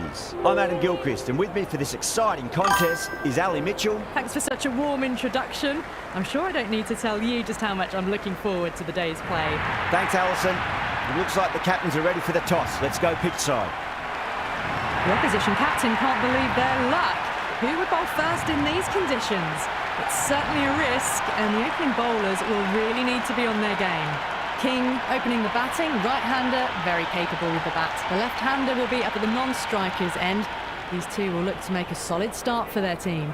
seconds. I'm Adam Gilchrist, and with me for this exciting contest is Ali Mitchell. Thanks for such a warm introduction. I'm sure I don't need to tell you just how much I'm looking forward to the day's play. Thanks, Alison. It looks like the captains are ready for the toss. Let's go pitch side. The opposition captain can't believe their luck. Who would bowl first in these conditions? It's certainly a risk, and the opening bowlers will really need to be on their game. King opening the batting, right-hander, very capable with the bat. The left-hander will be up at the non-striker's end. These two will look to make a solid start for their team.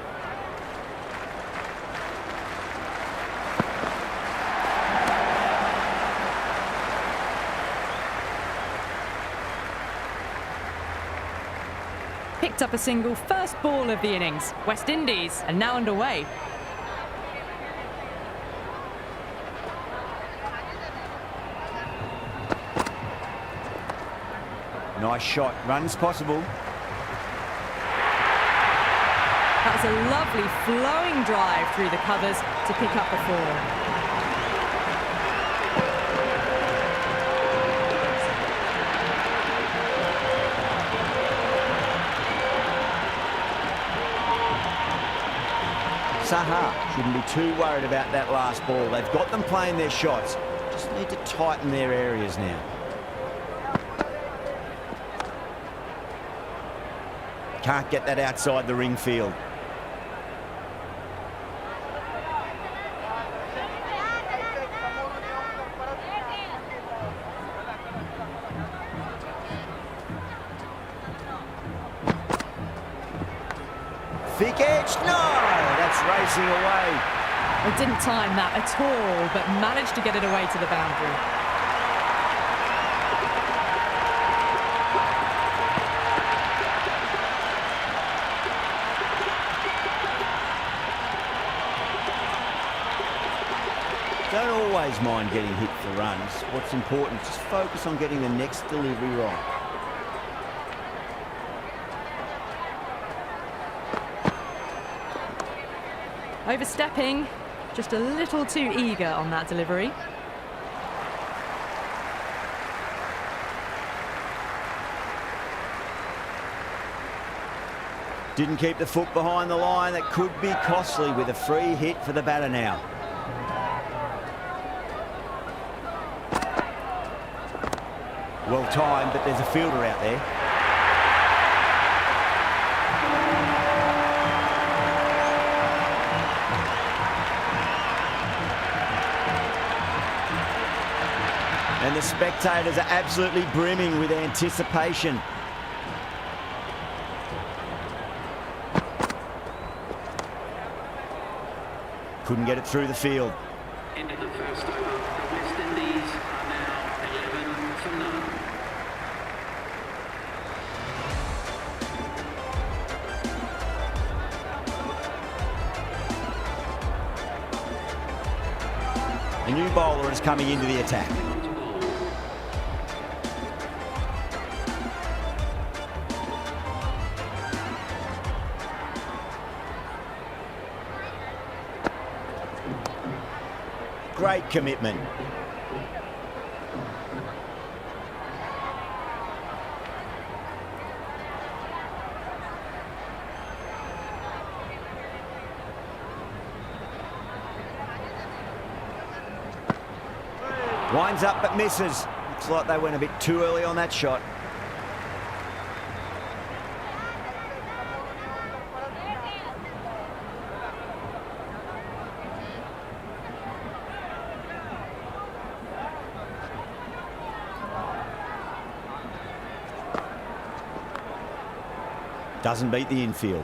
Picked up a single, first ball of the innings. West Indies are now underway. Nice shot. Runs possible. That was a lovely flowing drive through the covers to pick up the four. Saha shouldn't be too worried about that last ball. They've got them playing their shots. Just need to tighten their areas now. Can't get that outside the ring field. Thick edge, no! That's racing away. They didn't time that at all, but managed to get it away to the boundary. Don't always mind getting hit for runs. What's important is just focus on getting the next delivery right. Overstepping, just a little too eager on that delivery. Didn't keep the foot behind the line. That could be costly with a free hit for the batter now. Well timed, but there's a fielder out there. And the spectators are absolutely brimming with anticipation. Couldn't get it through the field. End of the first over. The West Indies are now 11 for none. A new bowler is coming into the attack. Great commitment. Winds up but misses. Looks like they went a bit too early on that shot. Doesn't beat the infield.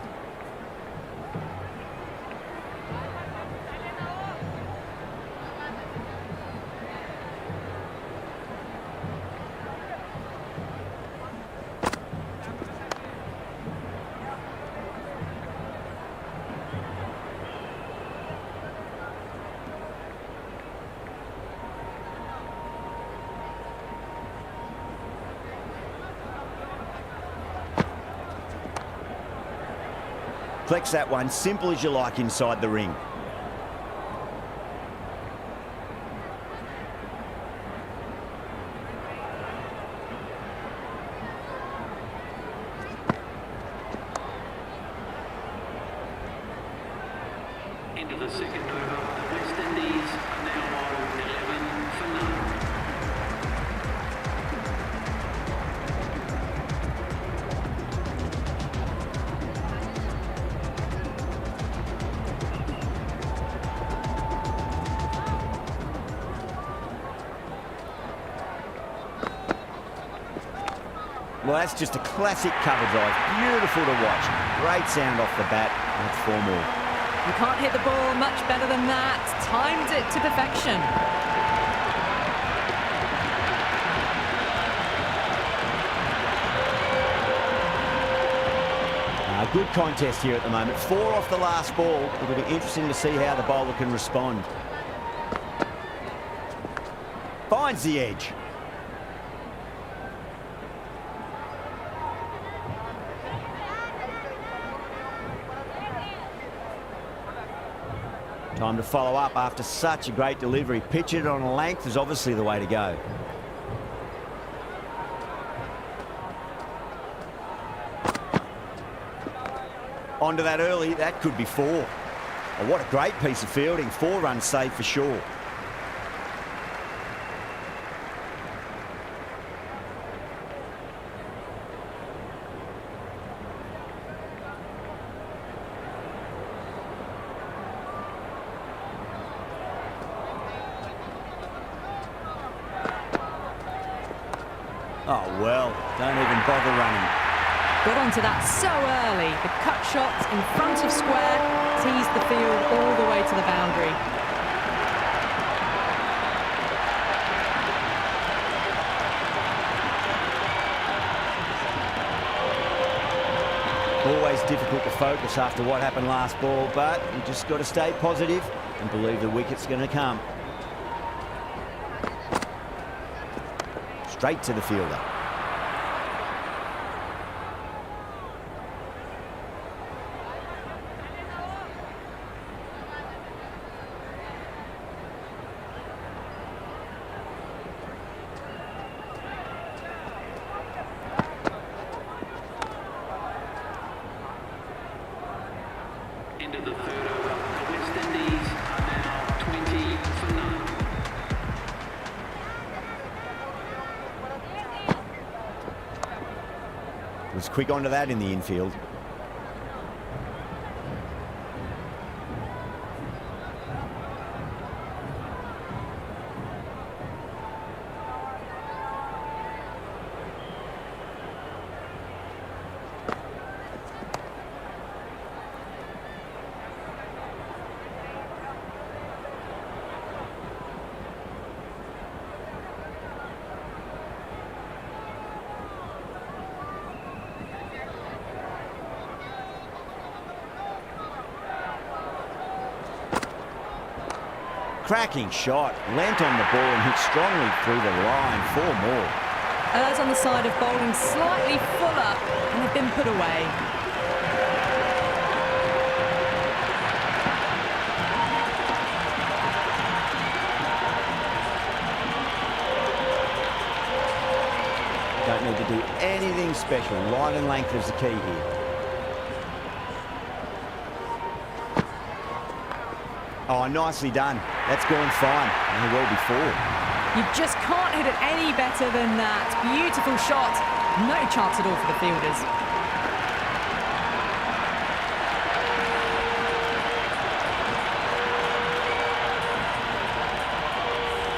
Flex that one, simple as you like inside the ring. Into the second over, the West Indies are now on 11 for none. Well, that's just a classic cover drive. Beautiful to watch. Great sound off the bat. And 4 more. You can't hit the ball much better than that. Timed it to perfection. A good contest here at the moment. 4 off the last ball. It'll be interesting to see how the bowler can respond. Finds the edge. Time to follow up after such a great delivery. Pitch it on a length is obviously the way to go. Onto that early, that could be 4. Oh, what a great piece of fielding. 4 runs saved for sure. Oh, well, don't even bother running. Got onto that so early. The cut shot in front of square teased the field all the way to the boundary. Always difficult to focus after what happened last ball, but you just got to stay positive and believe the wicket's going to come. Straight to the fielder. Into the third over, the West Indies are now 20 for none. Was quick onto that in the infield. Cracking shot, leant on the ball and hit strongly through the line. 4 more. Errs on the side of bowling slightly fuller and have been put away. Don't need to do anything special. Line and length is the key here. Oh, nicely done. That's gone fine. And well before. You just can't hit it any better than that. Beautiful shot. No chance at all for the fielders.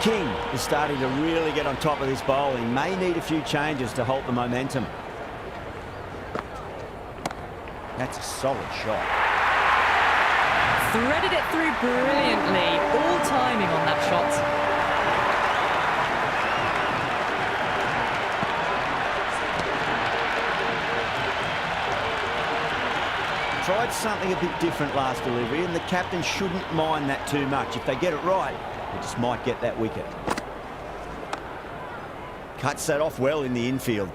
King is starting to really get on top of this bowl. He may need a few changes to halt the momentum. That's a solid shot. Threaded it through brilliantly. All timing on that shot. Tried something a bit different last delivery, and the captain shouldn't mind that too much. If they get it right, they just might get that wicket. Cuts that off well in the infield.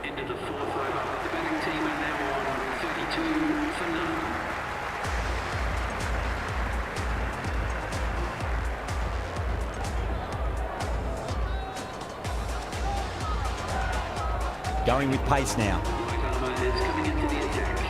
Into the fourth over, the batting team are now on 32 for none. Going with pace now. White armour is coming into the attack.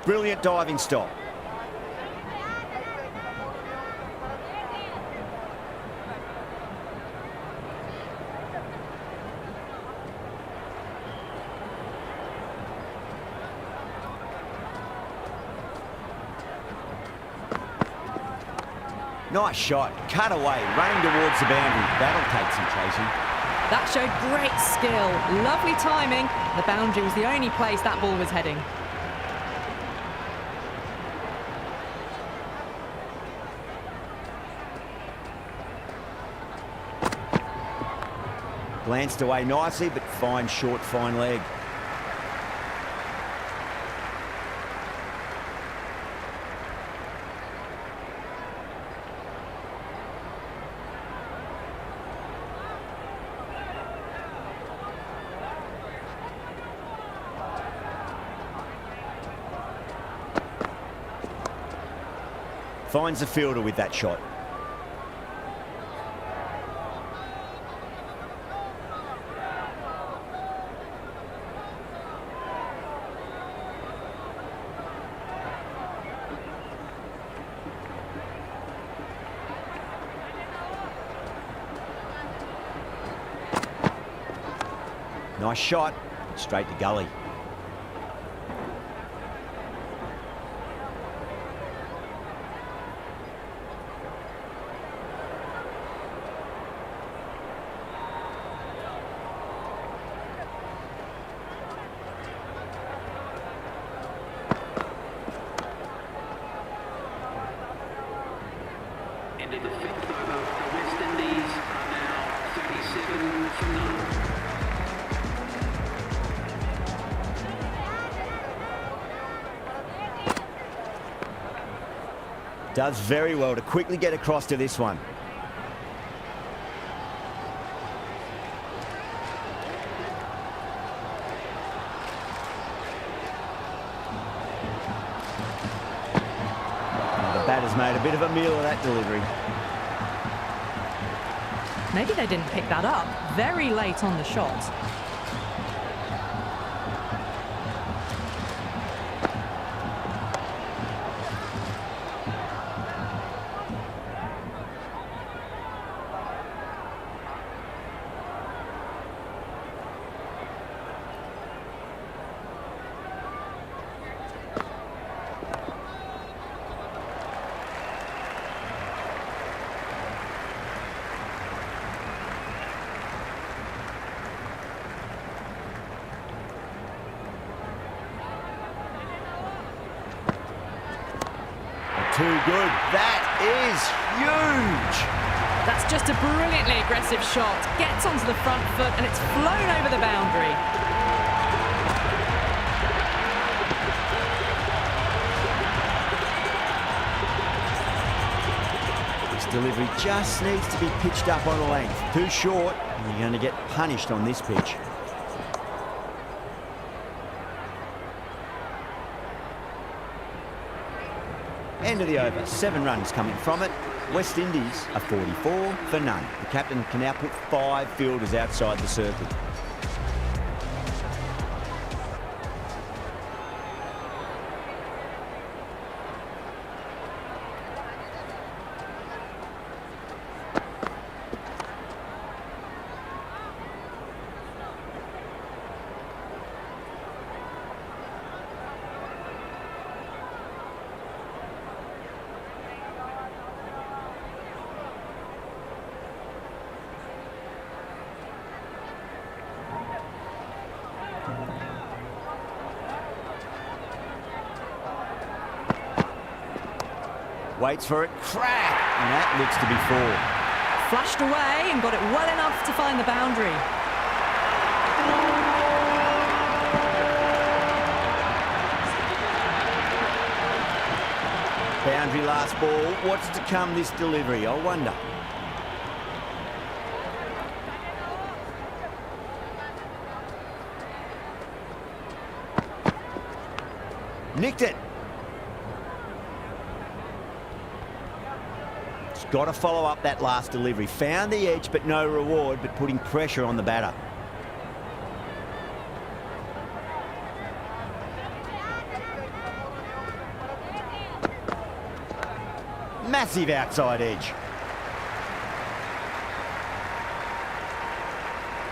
Brilliant diving stop. Nice shot, cut away, running towards the boundary. That'll take some chasing. That showed great skill, lovely timing. The boundary was the only place that ball was heading. Glanced away nicely, but fine short, fine leg. Finds the fielder with that shot. Nice shot, straight to gully. Into the fifth over, the West Indies are now 37 for none. Does very well to quickly get across to this one. The batter's made a bit of a meal of that delivery. Maybe they didn't pick that up very late on the shot. Too good. That is huge. That's just a brilliantly aggressive shot. Gets onto the front foot and it's flown over the boundary. This delivery just needs to be pitched up on a length. Too short, and you're going to get punished on this pitch. End of the over, 7 runs coming from it. West Indies are 44 for none. The captain can now put 5 fielders outside the circle. Waits for it, crack, and that looks to be 4. Flashed away and got it well enough to find the boundary. Boundary last ball. What's to come this delivery, I wonder. Nicked it. Got to follow up that last delivery. Found the edge, but no reward, but putting pressure on the batter. Massive outside edge.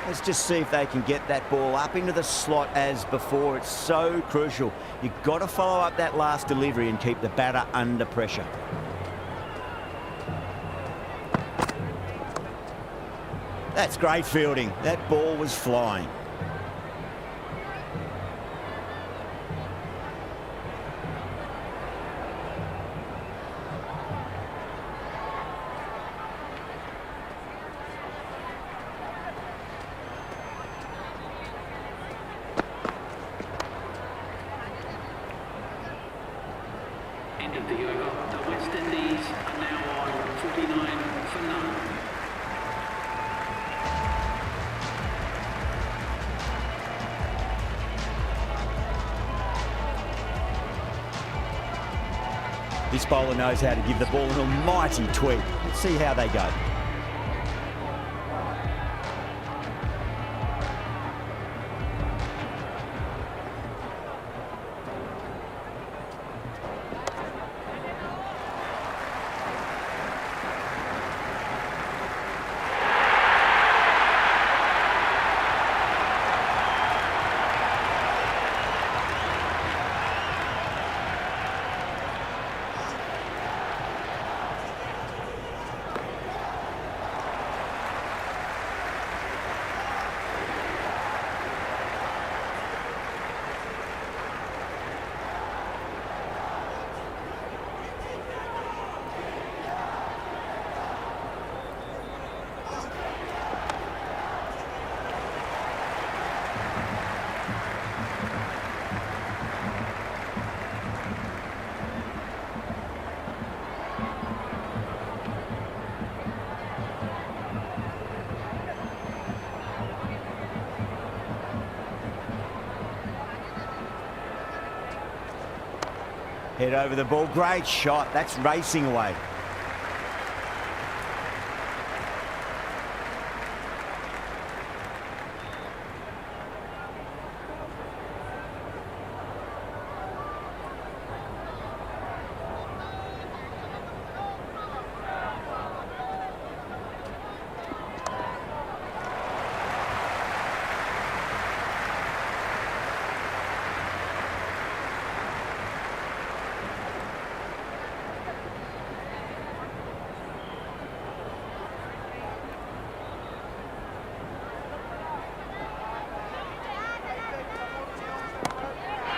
Let's just see if they can get that ball up into the slot as before. It's so crucial. You've got to follow up that last delivery and keep the batter under pressure. That's great fielding. That ball was flying. End of the over. The West Indies are now on 49 for none. This bowler knows how to give the ball an almighty tweak. Let's see how they go. Head over the ball. Great shot. That's racing away.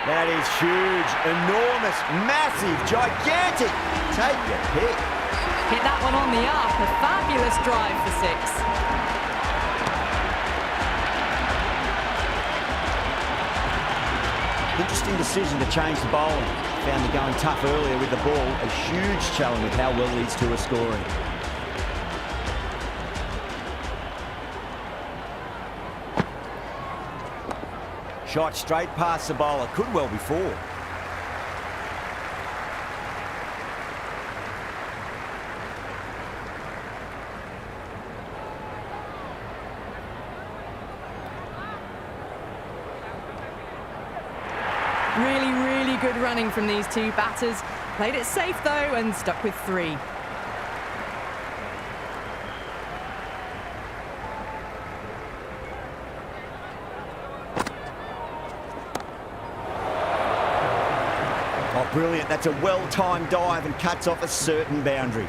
That is huge, enormous, massive, gigantic. Take your pick. Hit that one on the up. A fabulous drive for six. Interesting decision to change the bowling. Found them going tough earlier with the ball. A huge challenge with how well these two are scoring. Shot straight past the bowler. Could well be four. Really good running from these two batters. Played it safe though and stuck with three. Oh, brilliant. That's a well-timed dive and cuts off a certain boundary.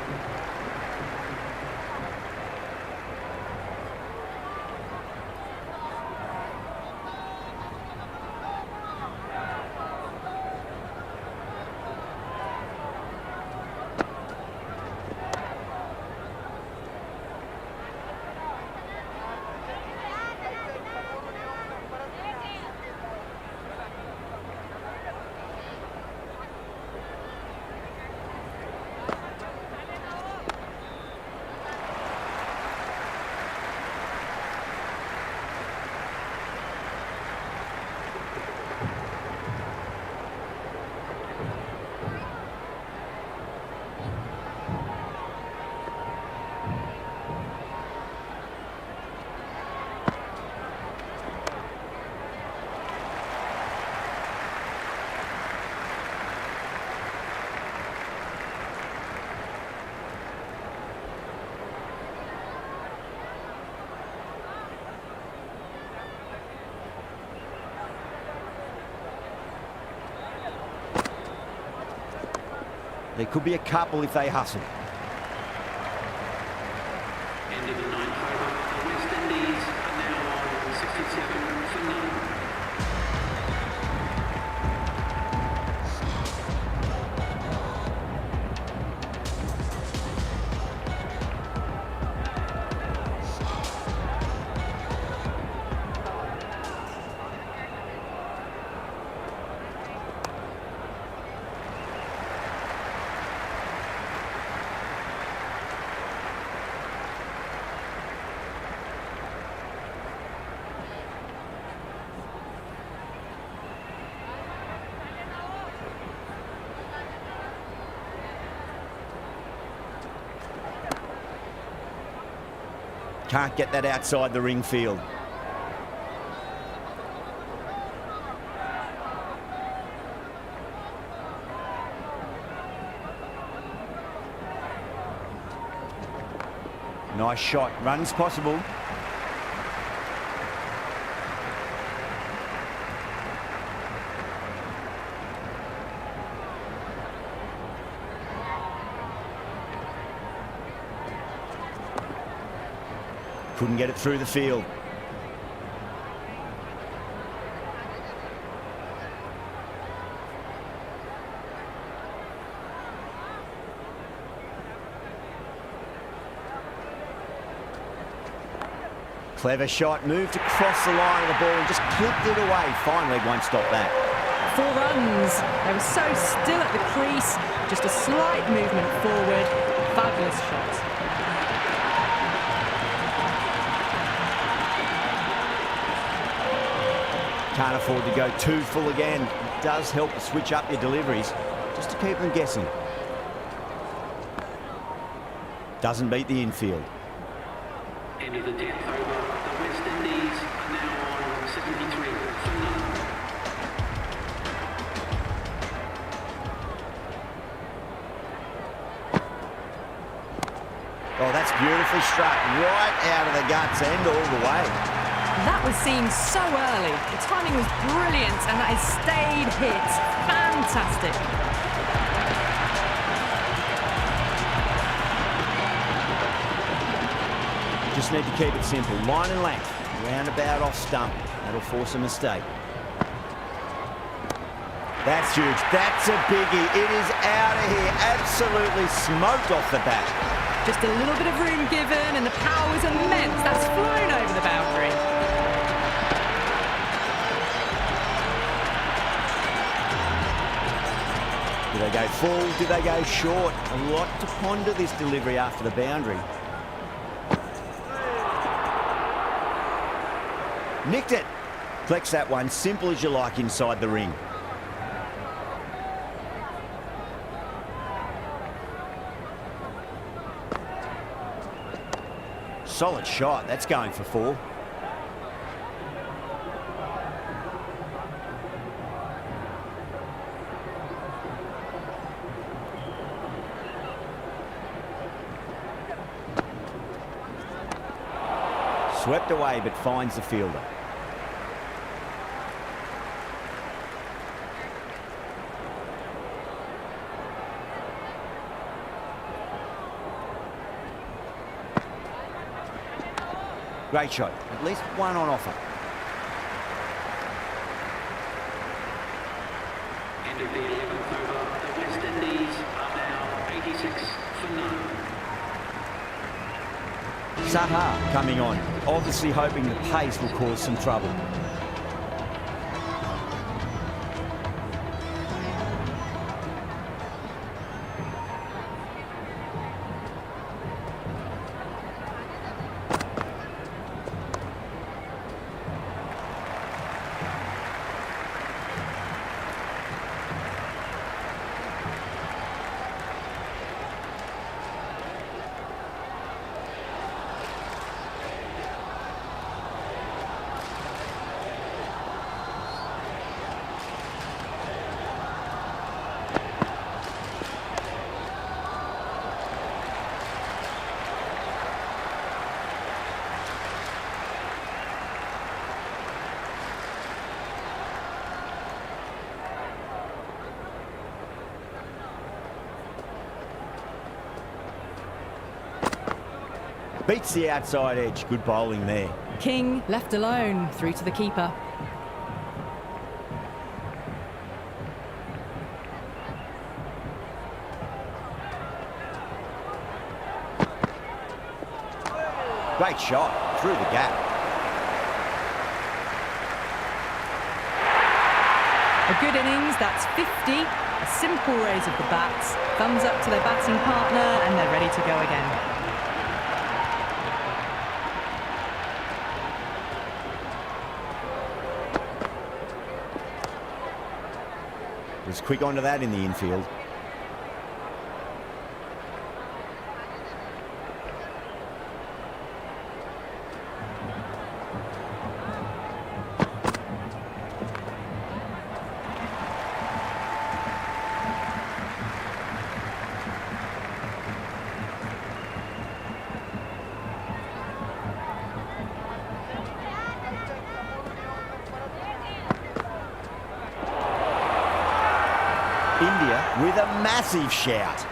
There could be a couple if they hustle. End of the ninth over. The West Indies are now on 67 for none. Can't get that outside the ring field. Nice shot. Runs possible. Couldn't get it through the field. Clever shot, moved across the line of the ball and just clipped it away. Fine leg won't stop that. 4 runs. They were so still at the crease. Just a slight movement forward. Fabulous shot. Can't afford to go too full again. It does help to switch up your deliveries, just to keep them guessing. Doesn't beat the infield. End of the 10th over. The West Indies are now on 73 for none. Oh, that's beautifully struck. Right out of the guts and all the way. That was seen so early. The timing was brilliant and that has stayed hit. Fantastic. Just need to keep it simple. Line and length. Roundabout off stump. That'll force a mistake. That's huge. That's a biggie. It is out of here. Absolutely smoked off the bat. Just a little bit of room given and the power was immense. That's flown over the boundary. Do they go full? Do they go short? A lot to ponder this delivery after the boundary. Nicked it. Flex that one, simple as you like inside the ring. Solid shot. That's going for 4. Swept away, but finds the fielder. Great shot. At least one on offer. End of the 11th over. The West Indies are now 86 for none. Saha coming on, obviously hoping the pace will cause some trouble. Beats the outside edge. Good bowling there. King left alone, through to the keeper. Great shot through the gap. A good innings, that's 50. A simple raise of the bats. Thumbs up to their batting partner and they're ready to go again. Was quick onto that in the infield. India with a massive shout.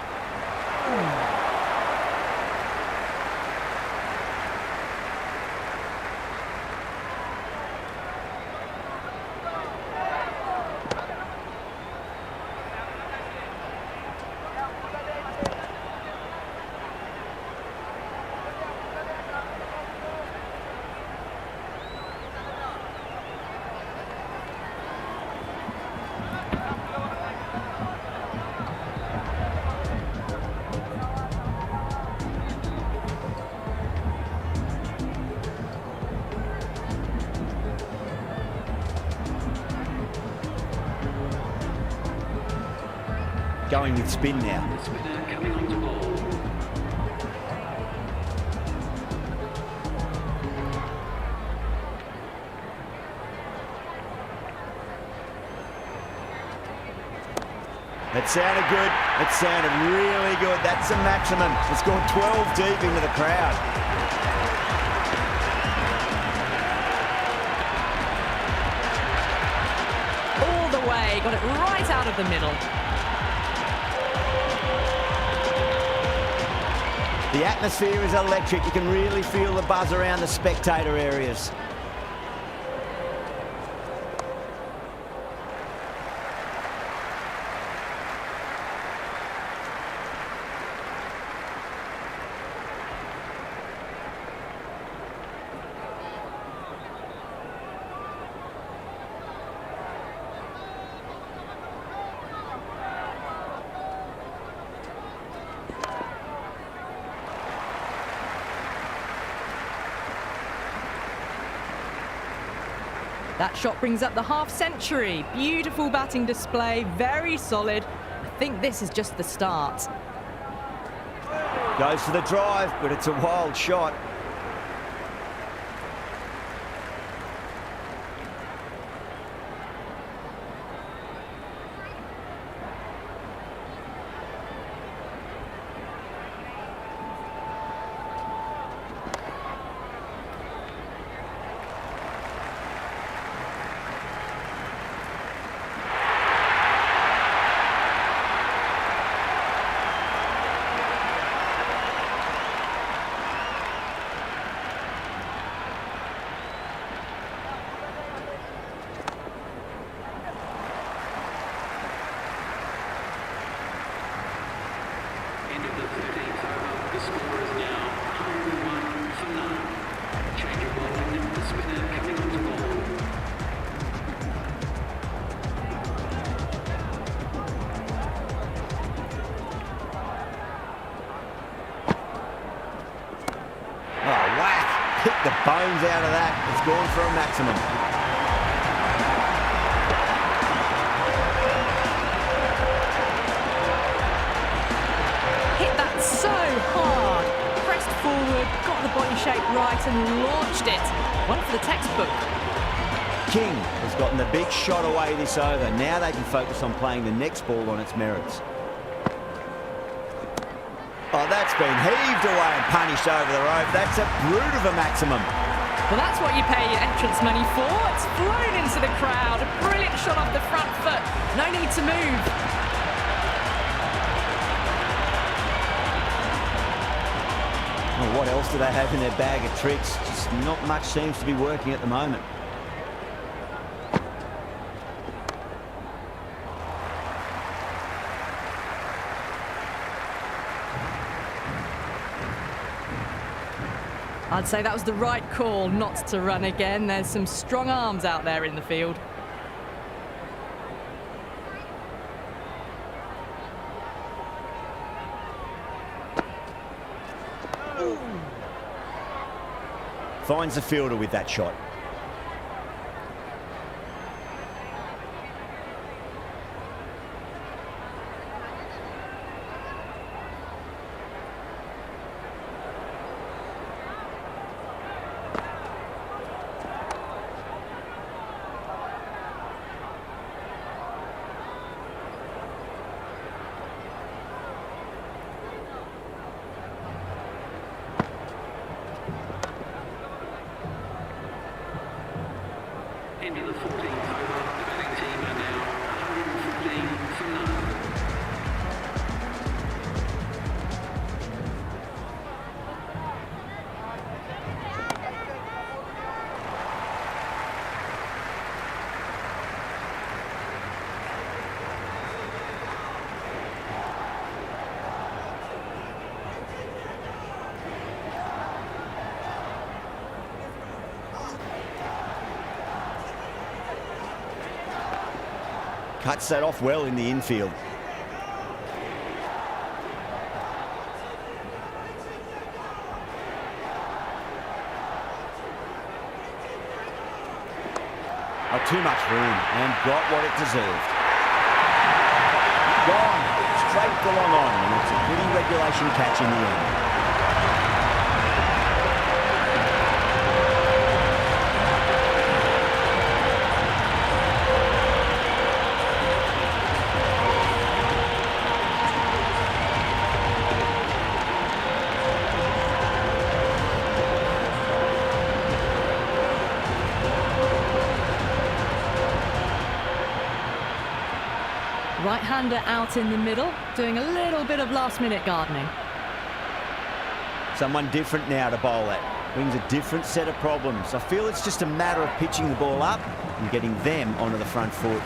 Going with spin now. The spinner coming on to bowl. That sounded good. That sounded really good. That's a maximum. It's gone 12 deep into the crowd. All the way, got it right out of the middle. The atmosphere is electric. You can really feel the buzz around the spectator areas. That shot brings up the half century. Beautiful batting display, very solid. I think this is just the start. Goes for the drive, but it's a wild shot. End of the 13th over. The score is now 101 for none. Change of bowling. The spinner coming on to bowl. Oh, whack! Hit the bones out of that. It's gone for a maximum. So hard. Pressed forward, got the body shape right and launched it. One for the textbook. King has gotten the big shot away this over. Now they can focus on playing the next ball on its merits. Oh, that's been heaved away and punished over the rope. That's a brute of a maximum. Well, that's what you pay your entrance money for. It's flown into the crowd. A brilliant shot off the front foot. No need to move. Oh, what else do they have in their bag of tricks? Just not much seems to be working at the moment. I'd say that was the right call not to run again. There's some strong arms out there in the field. Finds the fielder with that shot. Into the 14th over. The batting team are now 115 for none. Cuts that off well in the infield. Not too much room and got what it deserved. Gone straight for long on, and it's a pretty regulation catch in the end. Right-hander out in the middle, doing a little bit of last-minute gardening. Someone different now to bowl at. Brings a different set of problems. I feel it's just a matter of pitching the ball up and getting them onto the front foot.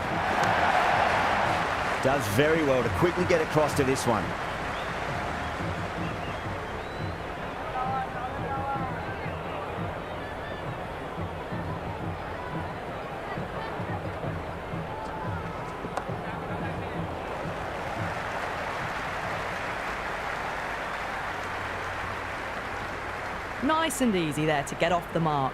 Does very well to quickly get across to this one. Nice and easy there to get off the mark.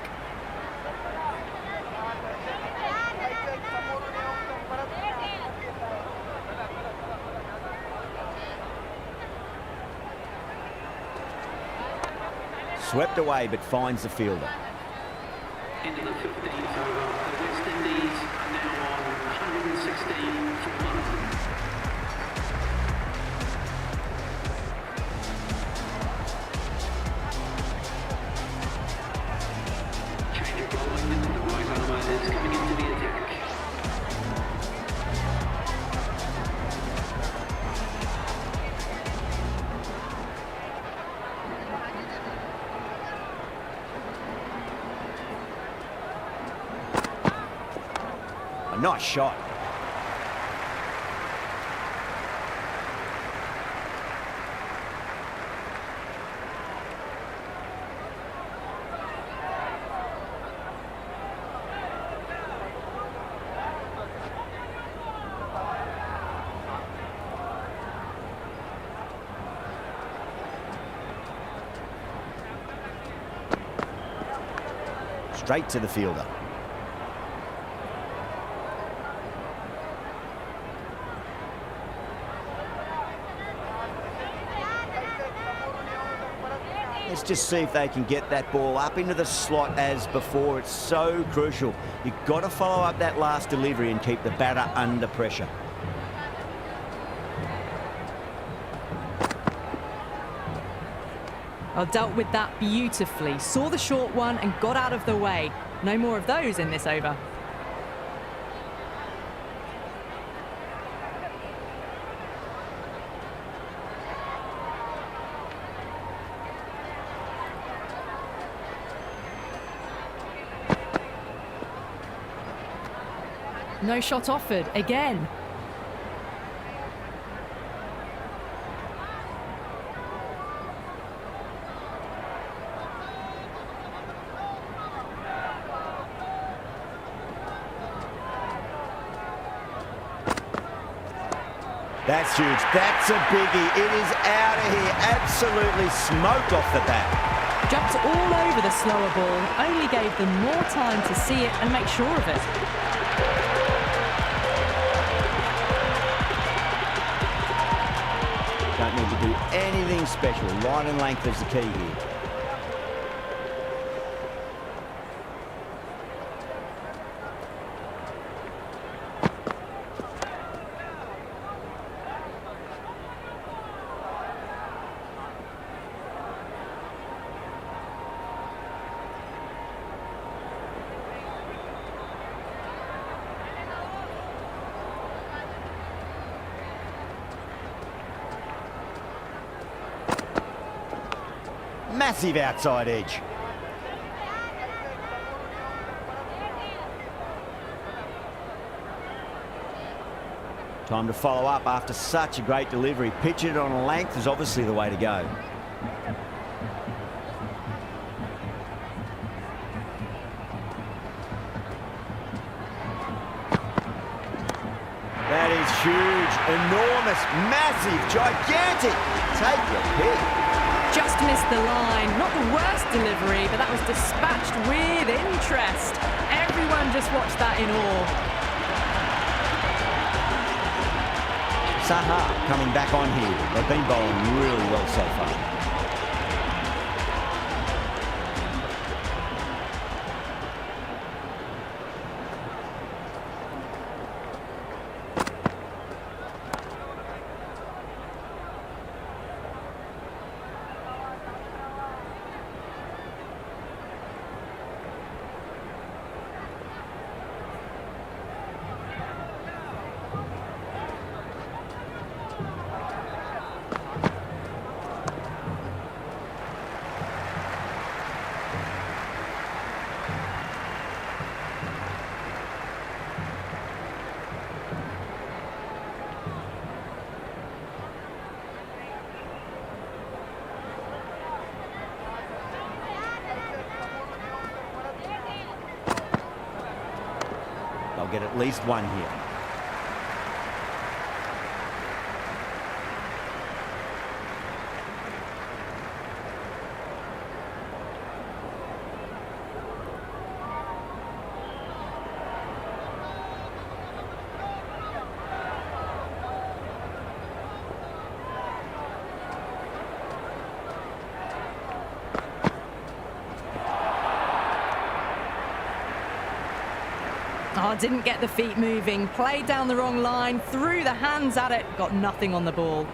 Swept away but finds the fielder. Into the 15th over. The West Indies are now on 116 for one. A nice shot. Straight to the fielder. Let's just see if they can get that ball up into the slot as before. It's so crucial. You've got to follow up that last delivery and keep the batter under pressure. Well, dealt with that beautifully. Saw the short one and got out of the way. No more of those in this over. No shot offered again. That's huge. That's a biggie. It is out of here. Absolutely smoked off the bat. Jumped all over the slower ball, only gave them more time to see it and make sure of it. Don't need to do anything special. Line and length is the key here. Massive outside edge. Time to follow up after such a great delivery. Pitch it on a length is obviously the way to go. That is huge, enormous, massive, gigantic. Take your pick. Just missed the line. Not the worst delivery, but that was dispatched with interest. Everyone just watched that in awe. Saha coming back on here. They've been bowling really well so far. They'll get at least one here. Oh, didn't get the feet moving, played down the wrong line, threw the hands at it, got nothing on the ball.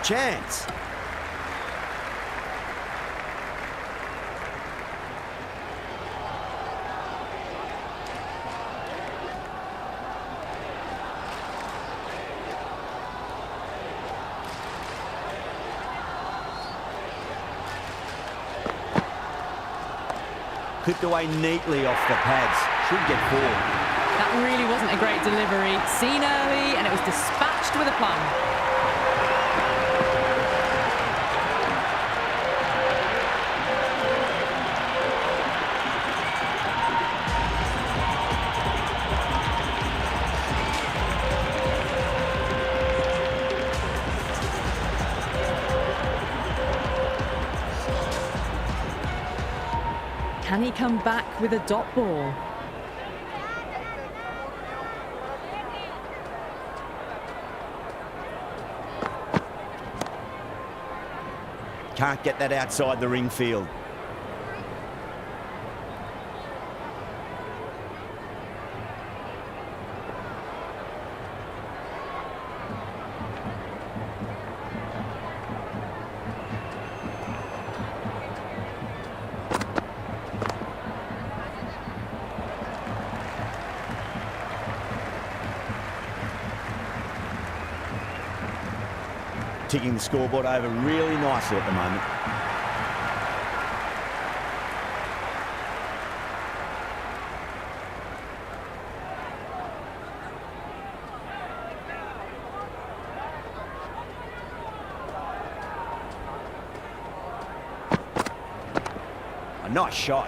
Chance. Clipped away neatly off the pads. Should get four. That really wasn't a great delivery. Seen early, and it was dispatched with a plum. Can he come back with a dot ball? Can't get that outside the ring field. ticking the scoreboard over really nicely at the moment. A nice shot.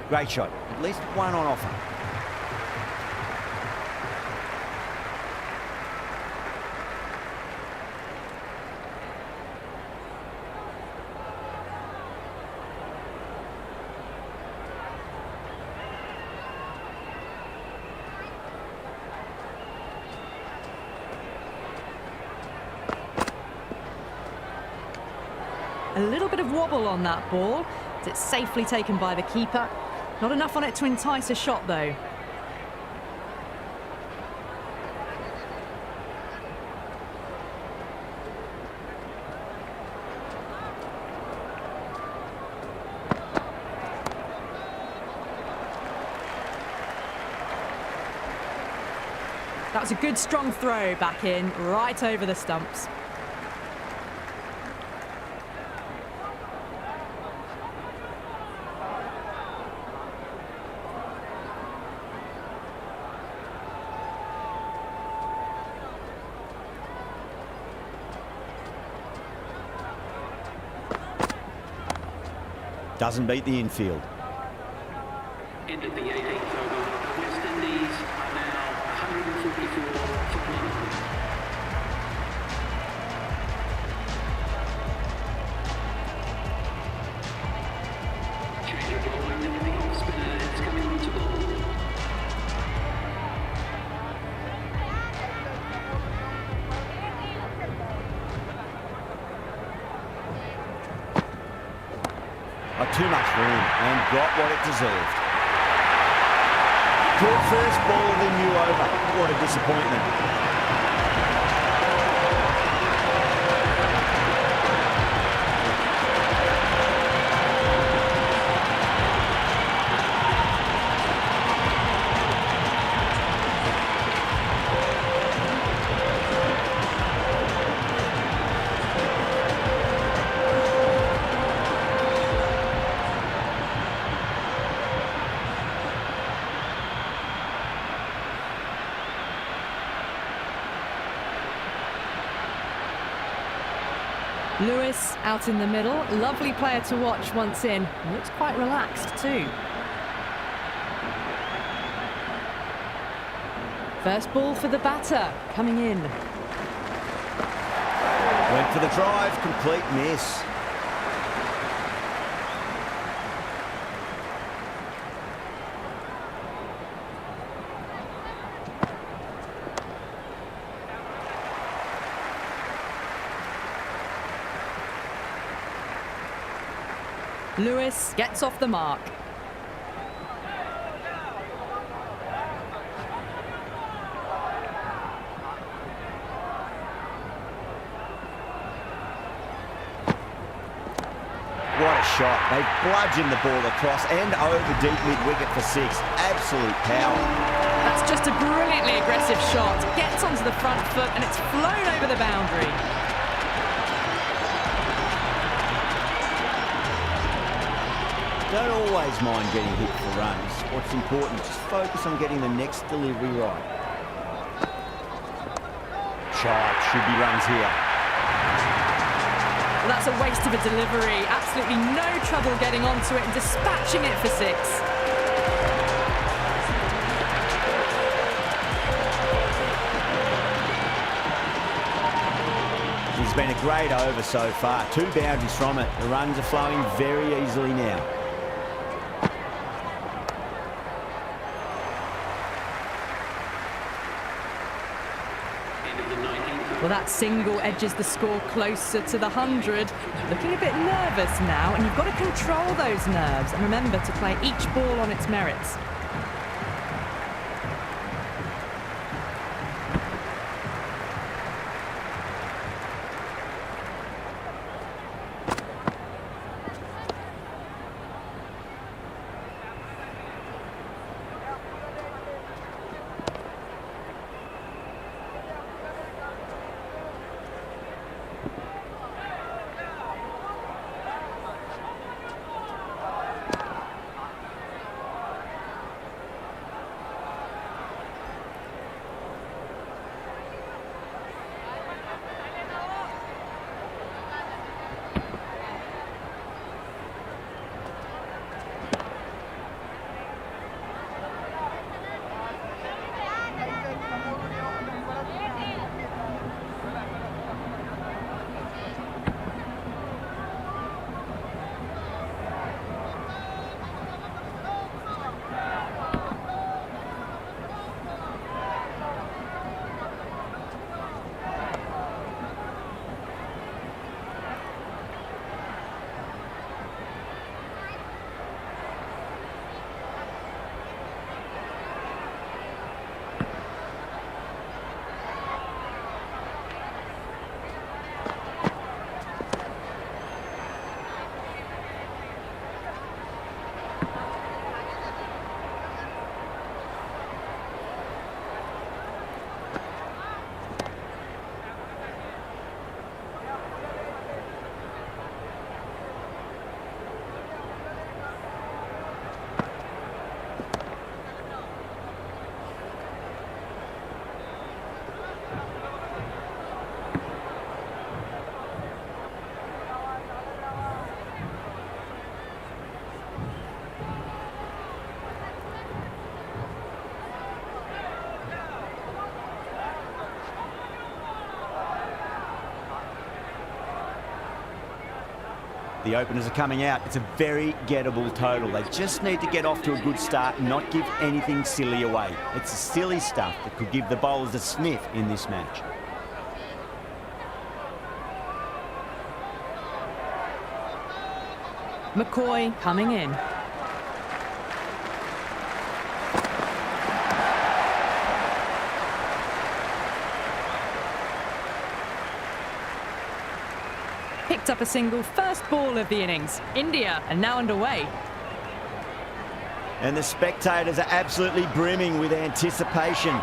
Great shot. At least one on offer. A little bit of wobble on that ball. It's safely taken by the keeper. Not enough on it to entice a shot, though. That was a good, strong throw back in, right over the stumps. Doesn't beat the infield. End of the 18th over. The West Indies are now 144 for 1. Change of bowling. The off spinner is coming on to bowl. Too much room and got what it deserved. Caught first ball of the new over. What a disappointment. Lewis out in the middle. Lovely player to watch once in. Looks quite relaxed too. First ball for the batter, coming in. Went for the drive, complete miss. Lewis gets off the mark. What a shot. They bludgeoned the ball across and over deep mid-wicket for 6. Absolute power. That's just a brilliantly aggressive shot. Gets onto the front foot and it's flown over the boundary. Don't always mind getting hit for runs. What's important, just focus on getting the next delivery right. Shot, should be runs here. Well, that's a waste of a delivery. Absolutely no trouble getting onto it and dispatching it for 6. It's been a great over so far. 2 boundaries from it. The runs are flowing very easily now. End of the 19th over. Well, that single edges the score closer to the 100. Looking a bit nervous now, and you've got to control those nerves and remember to play each ball on its merits. The openers are coming out. It's a very gettable total. They just need to get off to a good start and not give anything silly away. It's the silly stuff that could give the bowlers a sniff in this match. McCoy coming in. Picked up a single, first ball of the innings. India are now underway. And the spectators are absolutely brimming with anticipation.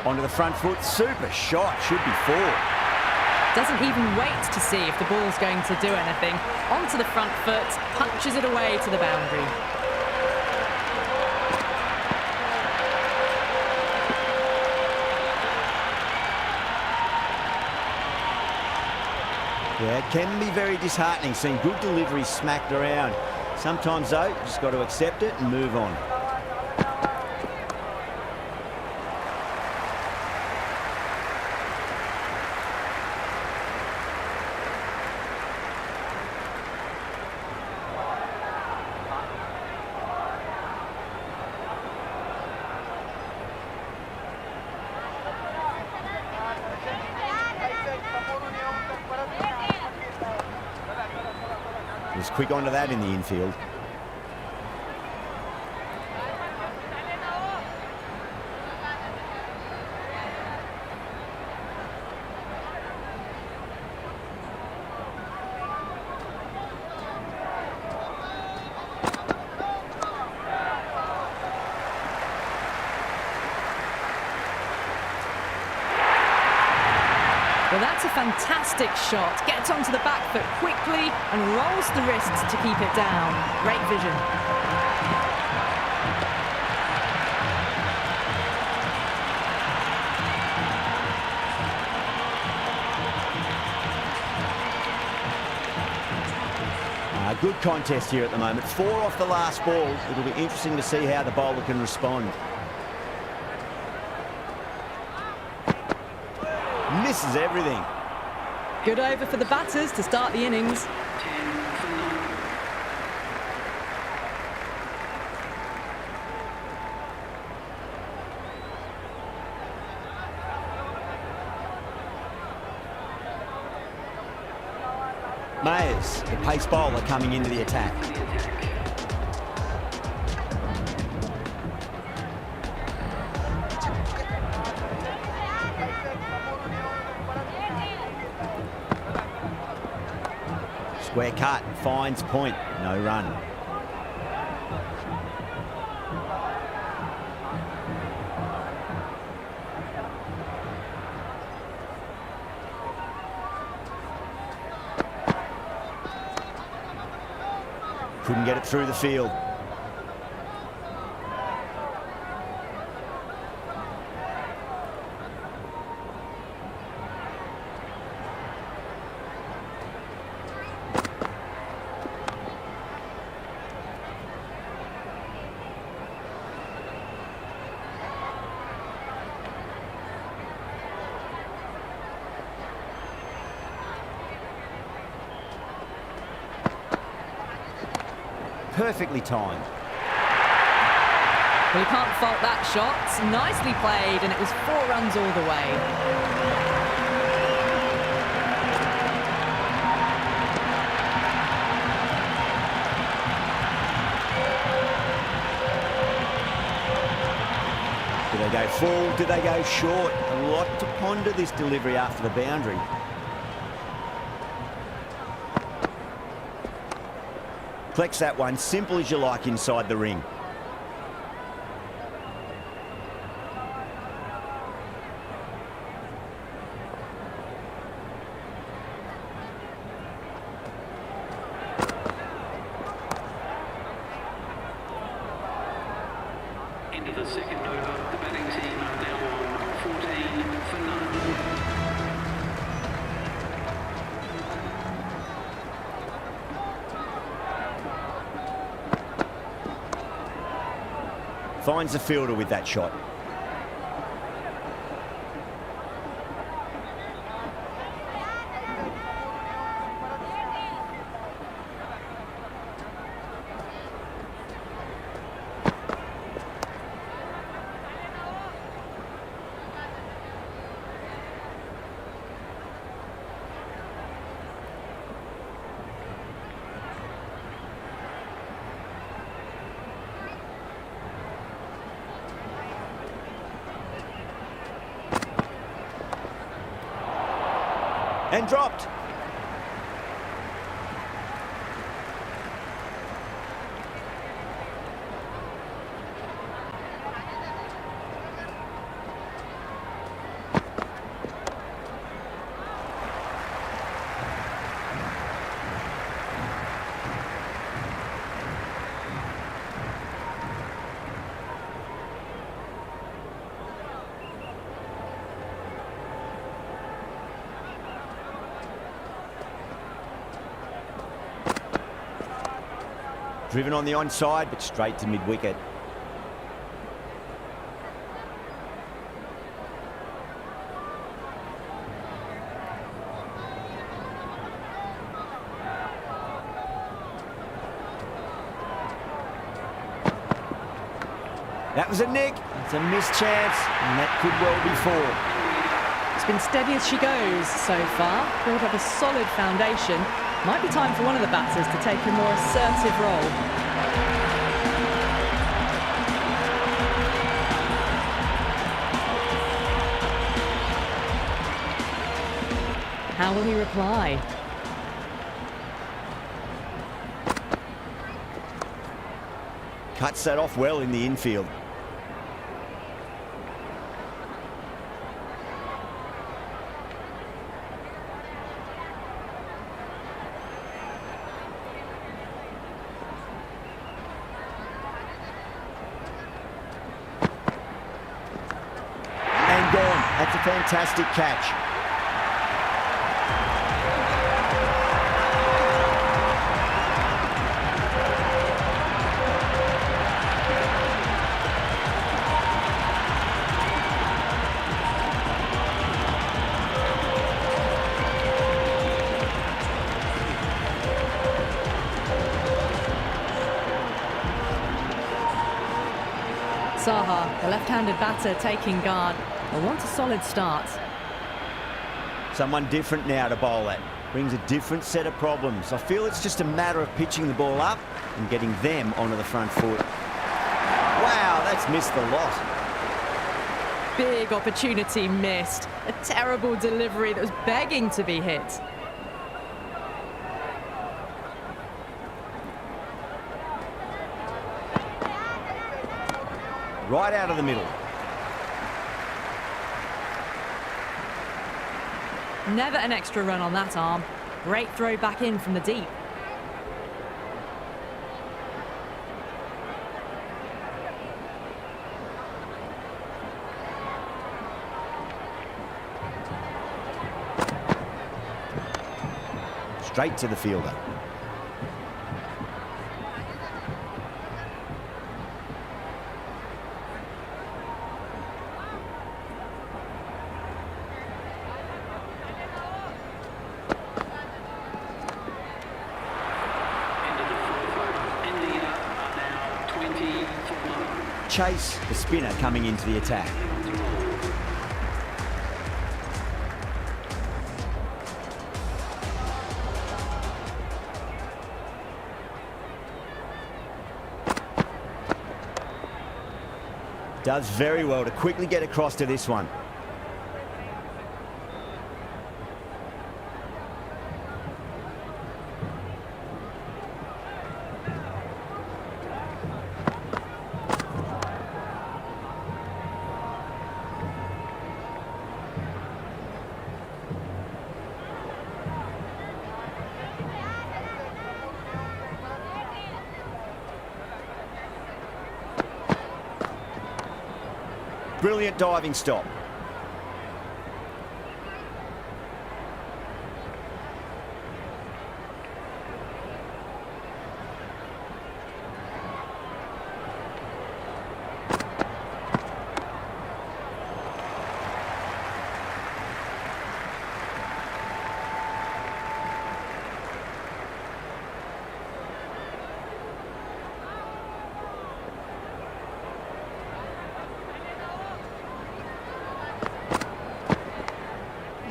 Onto the front foot, super shot, should be four. Doesn't even wait to see if the ball's going to do anything. Onto the front foot, punches it away to the boundary. Yeah, it can be very disheartening seeing good delivery smacked around. Sometimes, though, you just got to accept it and move on. Was quick onto that in the infield. Well, that's a fantastic shot. Gets onto the back foot quickly and rolls the wrists to keep it down. Great vision. Good contest here at the moment. 4 off the last ball. It'll be interesting to see how the bowler can respond. Misses everything. Good over for the batters to start the innings. 10 for 9. Mayers, the pace bowler, coming into the attack. Square cut, finds point, no run. Couldn't get it through the field. Perfectly timed. Well, you can't fault that shot. Nicely played, and it was 4 runs all the way. Do they go full? Do they go short? A lot to ponder this delivery after the boundary. Collects that one, simple as you like inside the ring. Into the second over, the batting team are now on 14 for none. Finds the fielder with that shot. And dropped. Driven on the onside, but straight to mid-wicket. That was a nick. It's a missed chance, and that could well be 4. It's been steady as she goes so far. Built up a solid foundation. Might be time for one of the batters to take a more assertive role. How will he reply? Cuts that off well in the infield. That's a fantastic catch. Saha, the left-handed batter, taking guard. They want a solid start. Someone different now to bowl at. brings a different set of problems. I feel it's just a matter of pitching the ball up and getting them onto the front foot. Wow, that's missed the lot. Big opportunity missed. A terrible delivery that was begging to be hit. Right out of the middle. Never an extra run on that arm. Great throw back in from the deep. Straight to the fielder. Chase, the spinner, coming into the attack. Does very well to quickly get across to this one. Brilliant diving stop.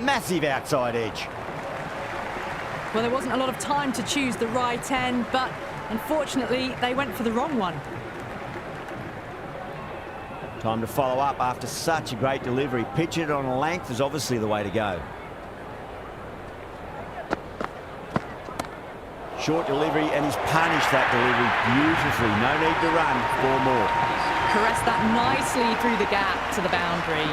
Massive outside edge. Well, there wasn't a lot of time to choose the right end, but unfortunately, they went for the wrong one. Time to follow up after such a great delivery. Pitching it on a length is obviously the way to go. Short delivery, and he's punished that delivery beautifully. No need to run, 4 more. Caressed that nicely through the gap to the boundary.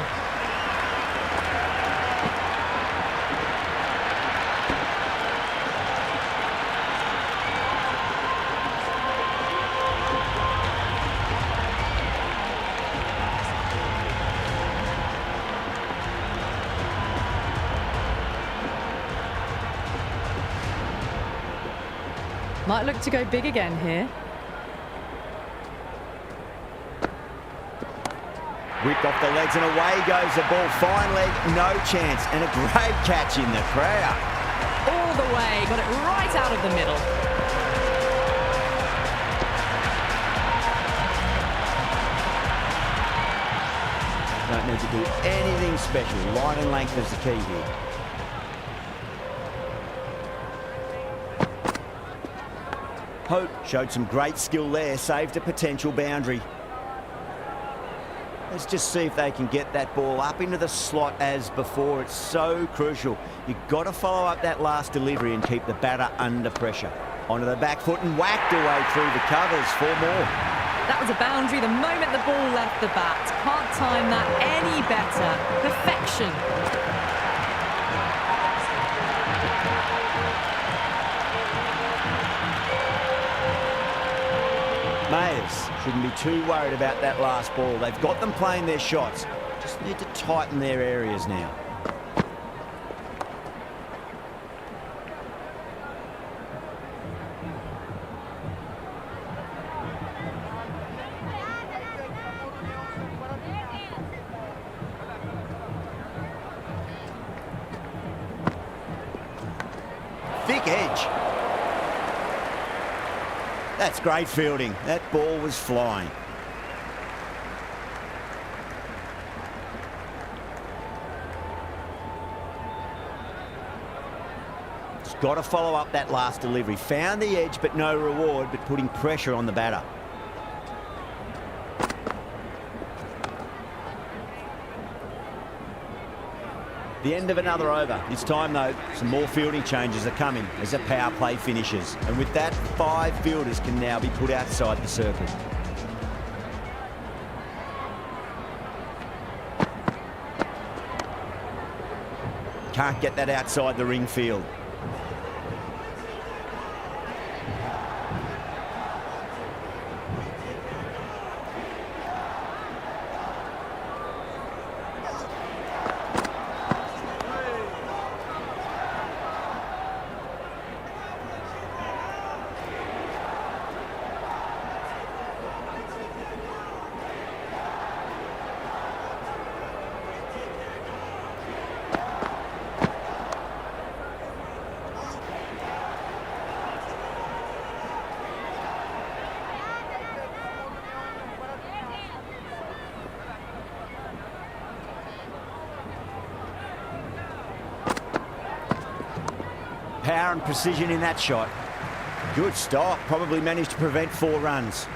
Might look to go big again here. Whipped off the legs and away goes the ball. Fine leg, no chance. And a great catch in the crowd. All the way, got it right out of the middle. Don't need to do anything special. Line and length is the key here. Hope showed some great skill there, saved a potential boundary. Let's just see if they can get that ball up into the slot as before. It's so crucial. You've got to follow up that last delivery and keep the batter under pressure. Onto the back foot and whacked away through the covers. 4 more. That was a boundary the moment the ball left the bat. Can't time that any better. Perfection. Mayers shouldn't be too worried about that last ball. They've got them playing their shots. Just need to tighten their areas now. Thick edge. That's great fielding. That ball was flying. He's got to follow up that last delivery. Found the edge, but no reward, but putting pressure on the batter. The end of another over. This time, though, some more fielding changes are coming as the power play finishes. And with that, 5 fielders can now be put outside the circle. Can't get that outside the ring field. Power and precision in that shot. Good stop. Probably managed to prevent 4 runs.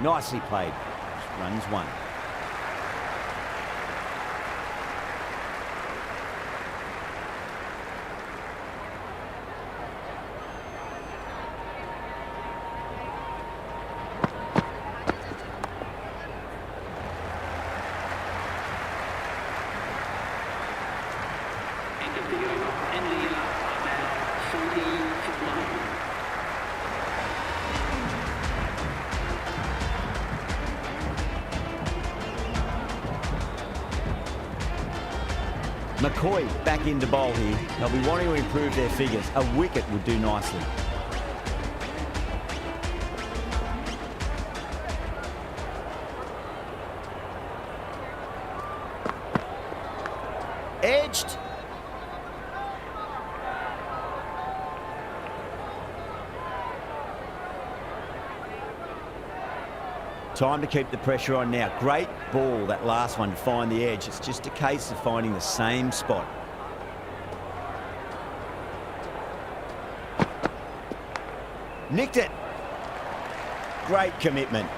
Nicely played. Runs 1. End of the over. And the now 40 for 1. McCoy back into bowl here. They'll be wanting to improve their figures. A wicket would do nicely. Edged. Time to keep the pressure on now. Great ball, that last one, to find the edge. It's just a case of finding the same spot. Nicked it. Great commitment.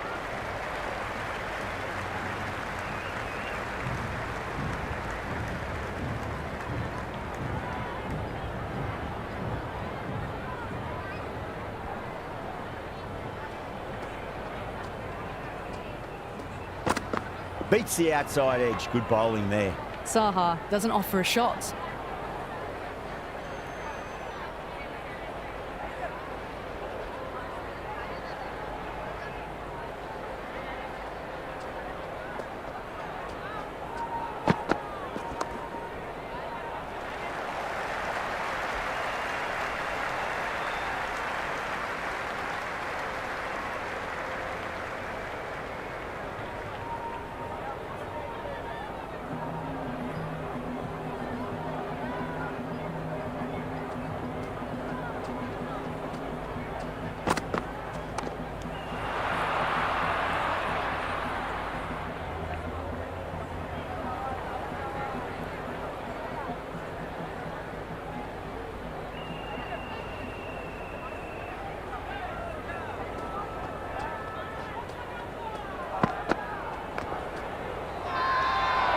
Beats the outside edge. Good bowling there. Saha doesn't offer a shot.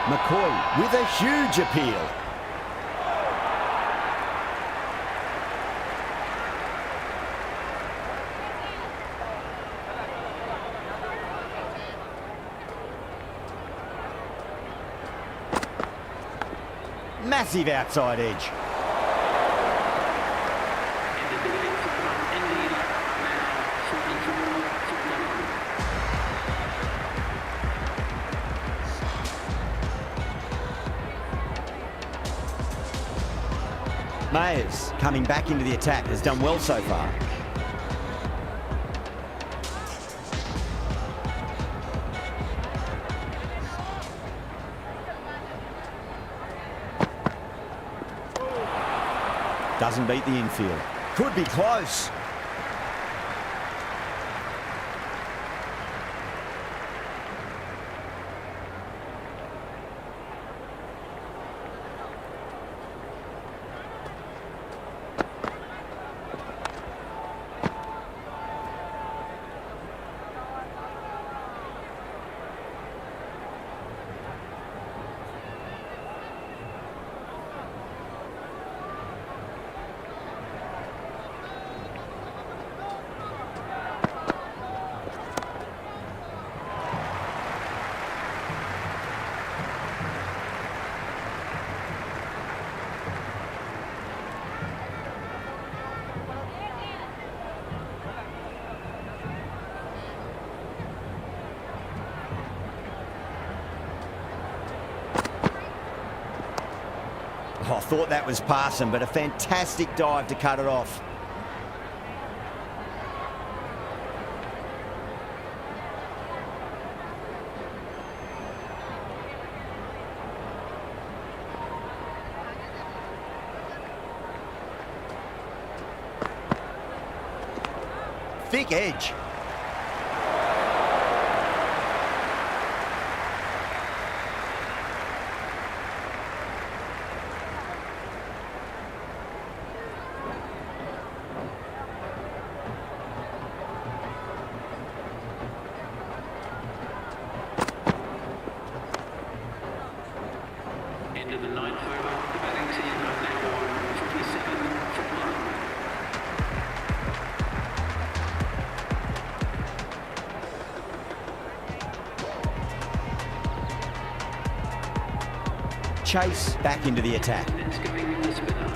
McCoy with a huge appeal. Massive outside edge. Mayers coming back into the attack, has done well so far. Doesn't beat the infield. Could be close. Oh, I thought that was passing, but a fantastic dive to cut it off. Thick edge. End of the ninth over. The batting team have now won 47 from 1. Chase back into the attack. It's going the spinner.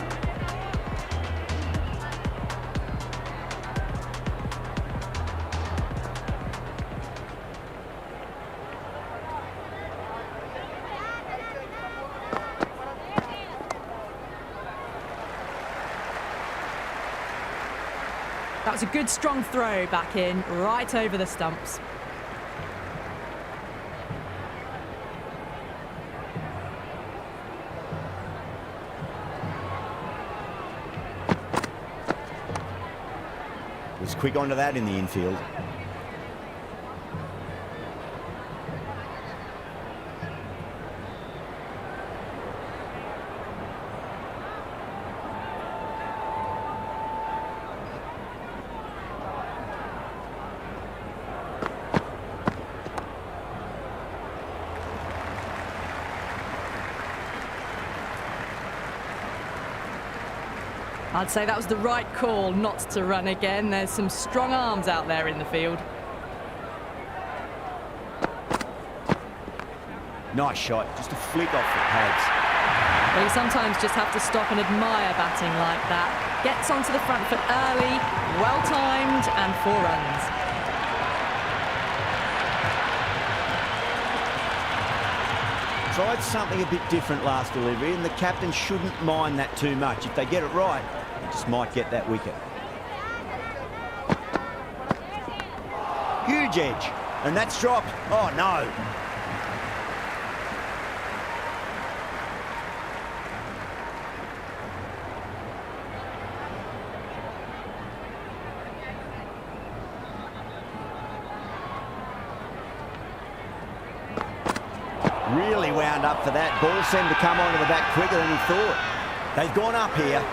That was a good strong throw back in, right over the stumps. Was quick onto that in the infield. I'd say that was the right call not to run again. There's some strong arms out there in the field. Nice shot, just a flick off the pads. Well, you sometimes just have to stop and admire batting like that. Gets onto the front foot early, well-timed, and 4 runs. Tried something a bit different last delivery, and the captain shouldn't mind that too much. If they get it right, they just might get that wicket. Huge edge, and that's dropped. Oh, no. Really wound up for that. Ball seemed to come onto the back quicker than he thought. They've gone up here.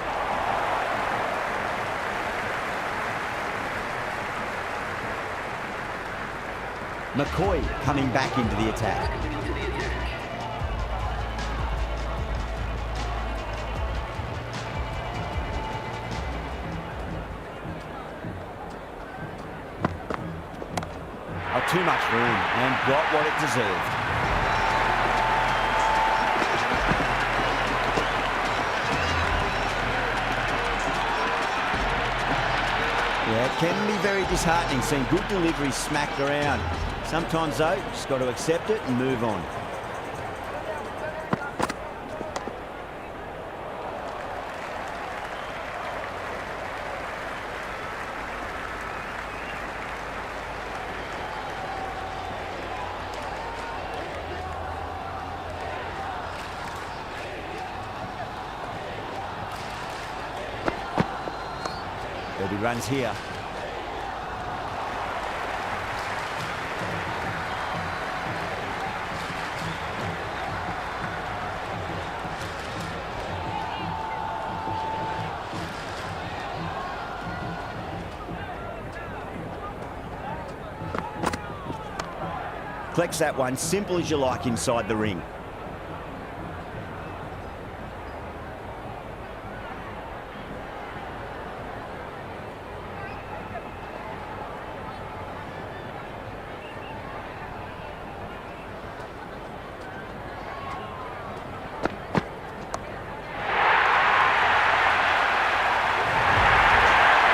McCoy coming back into the attack. Oh, too much room and got what it deserved. Yeah, it can be very disheartening seeing good deliveries smacked around. Sometimes, though, just got to accept it and move on. There'll be runs here. Collects that one, simple as you like inside the ring.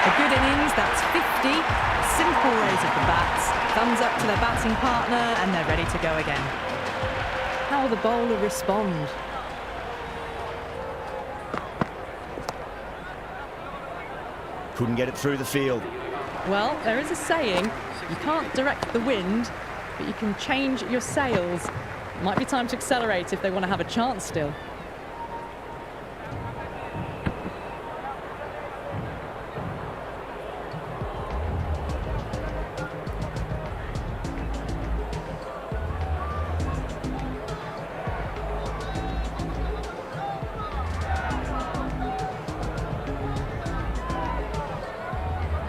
A good innings, that's 50. Simple raise of the bats. Thumbs up to their batting partner and they're ready to go again. How will the bowler respond? Couldn't get it through the field. Well, there is a saying, you can't direct the wind, but you can change your sails. Might be time to accelerate if they want to have a chance still.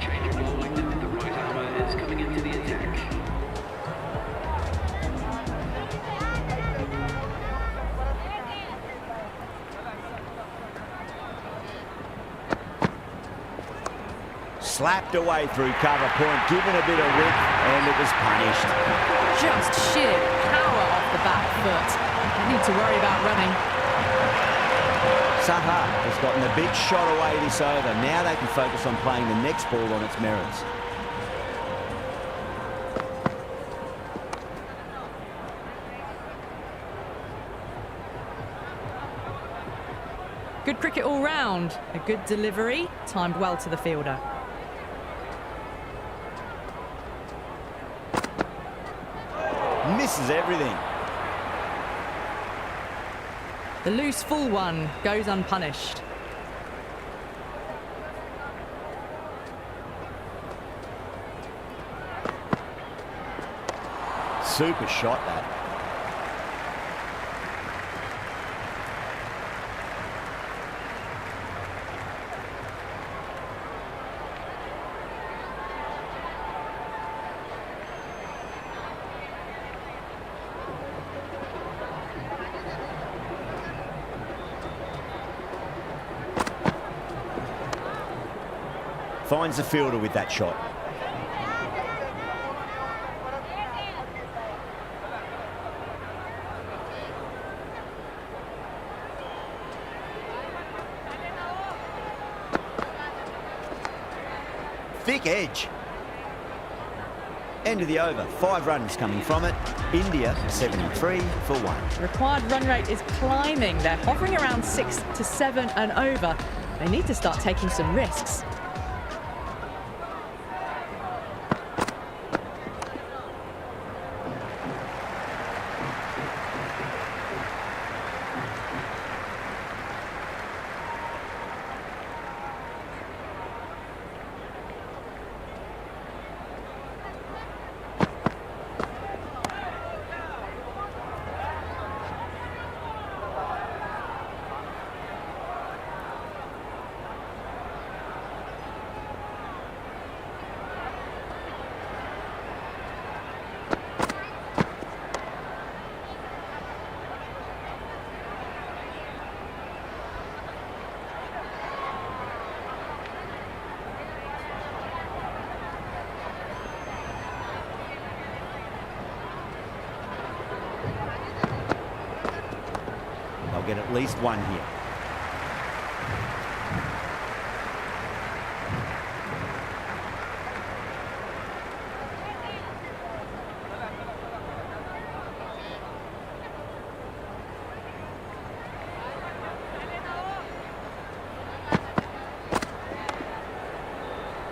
Change of bowling. The right armour is coming into the attack. Slapped away through cover point, given a bit of width, and it was punished. Just sheer power off the back foot. Don't need to worry about running. Saha has gotten a big shot away this over. Now they can focus on playing the next ball on its merits. Good cricket all round. A good delivery, timed well to the fielder. Misses everything. The loose full one goes unpunished. Super shot that. Finds the fielder with that shot. Thick edge. End of the over. 5 runs coming from it. India 73 for 1. Required run rate is climbing. They're hovering around 6 to 7 and over. They need to start taking some risks. They'll get at least 1 here.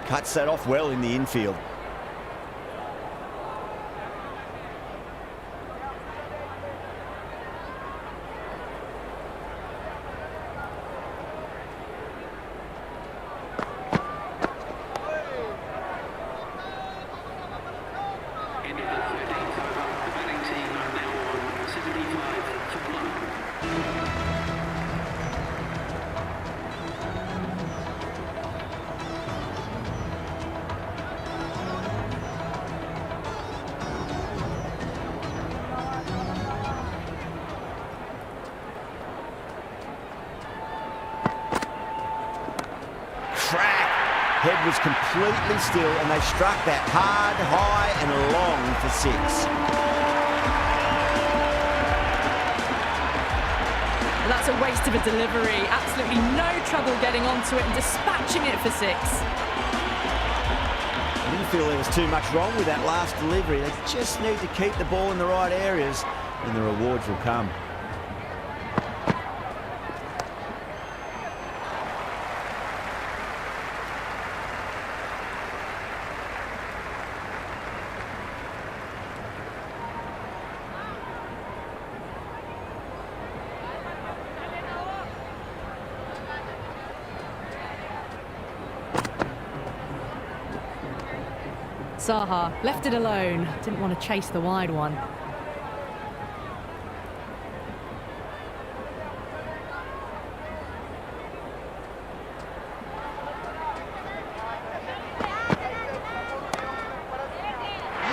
Cuts that off well in the infield. Head was completely still and they struck that hard, high and long for 6. Well, that's a waste of a delivery. Absolutely no trouble getting onto it and dispatching it for 6. I didn't feel there was too much wrong with that last delivery. They just need to keep the ball in the right areas and the rewards will come. Saha left it alone. Didn't want to chase the wide one.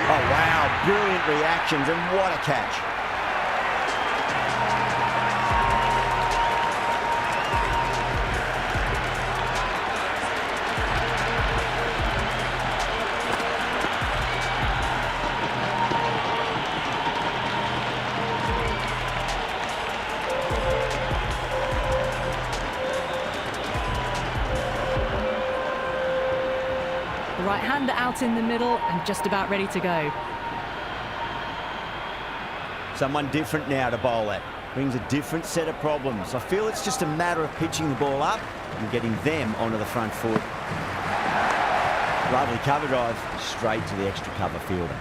Oh, wow. Brilliant reactions and what a catch. Right-hander out in the middle and just about ready to go. Someone different now to bowl at. Brings a different set of problems. I feel it's just a matter of pitching the ball up and getting them onto the front foot. Lovely cover drive, straight to the extra cover fielder.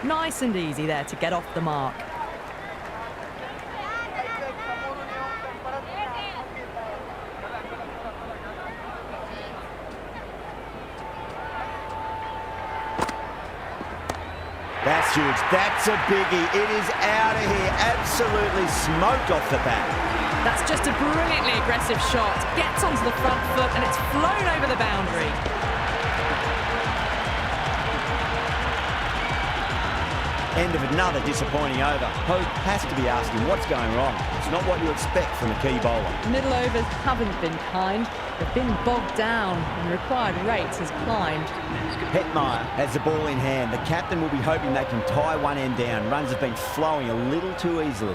Nice and easy there to get off the mark. That's huge. That's a biggie. It is out of here. Absolutely smoked off the bat. That's just a brilliantly aggressive shot. Gets onto the front foot and it's flown over the boundary. End of another disappointing over. Hope has to be asking what's going wrong. It's not what you expect from a key bowler. Middle overs haven't been kind. They've been bogged down and the required rate has climbed. Hetmeyer has the ball in hand. The captain will be hoping they can tie one end down. Runs have been flowing a little too easily.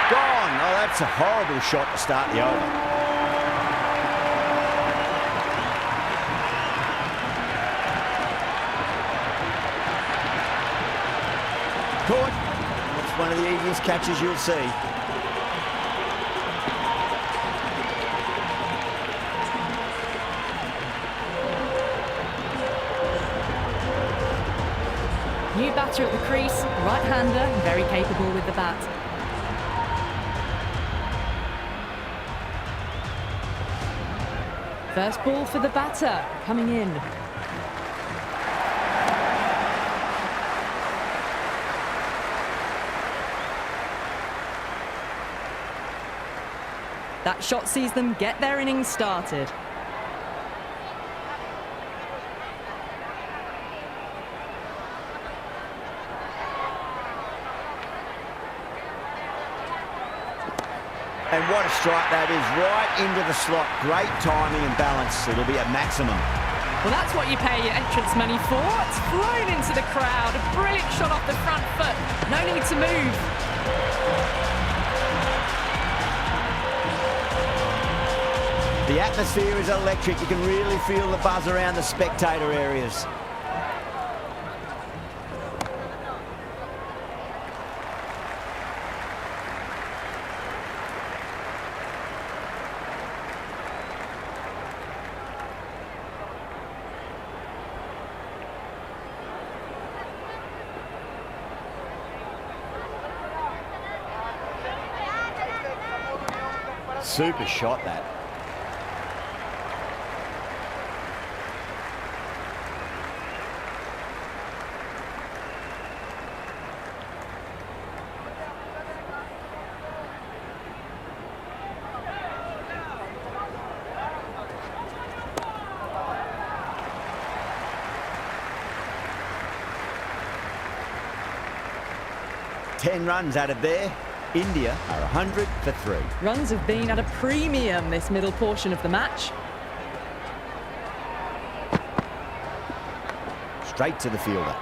Gone. Oh, that's a horrible shot to start the over. Caught. It's one of the easiest catches you'll see. New batter at the crease, right-hander, very capable with the bat. First ball for the batter, coming in. That shot sees them get their innings started. And what a strike that is, right into the slot. Great timing and balance. It'll be a maximum. Well, that's what you pay your entrance money for. It's flown into the crowd. A brilliant shot off the front foot. No need to move. The atmosphere is electric. You can really feel the buzz around the spectator areas. Super shot that. 10 runs added there. India are 100 for 3. Runs have been at a premium this middle portion of the match. Straight to the fielder.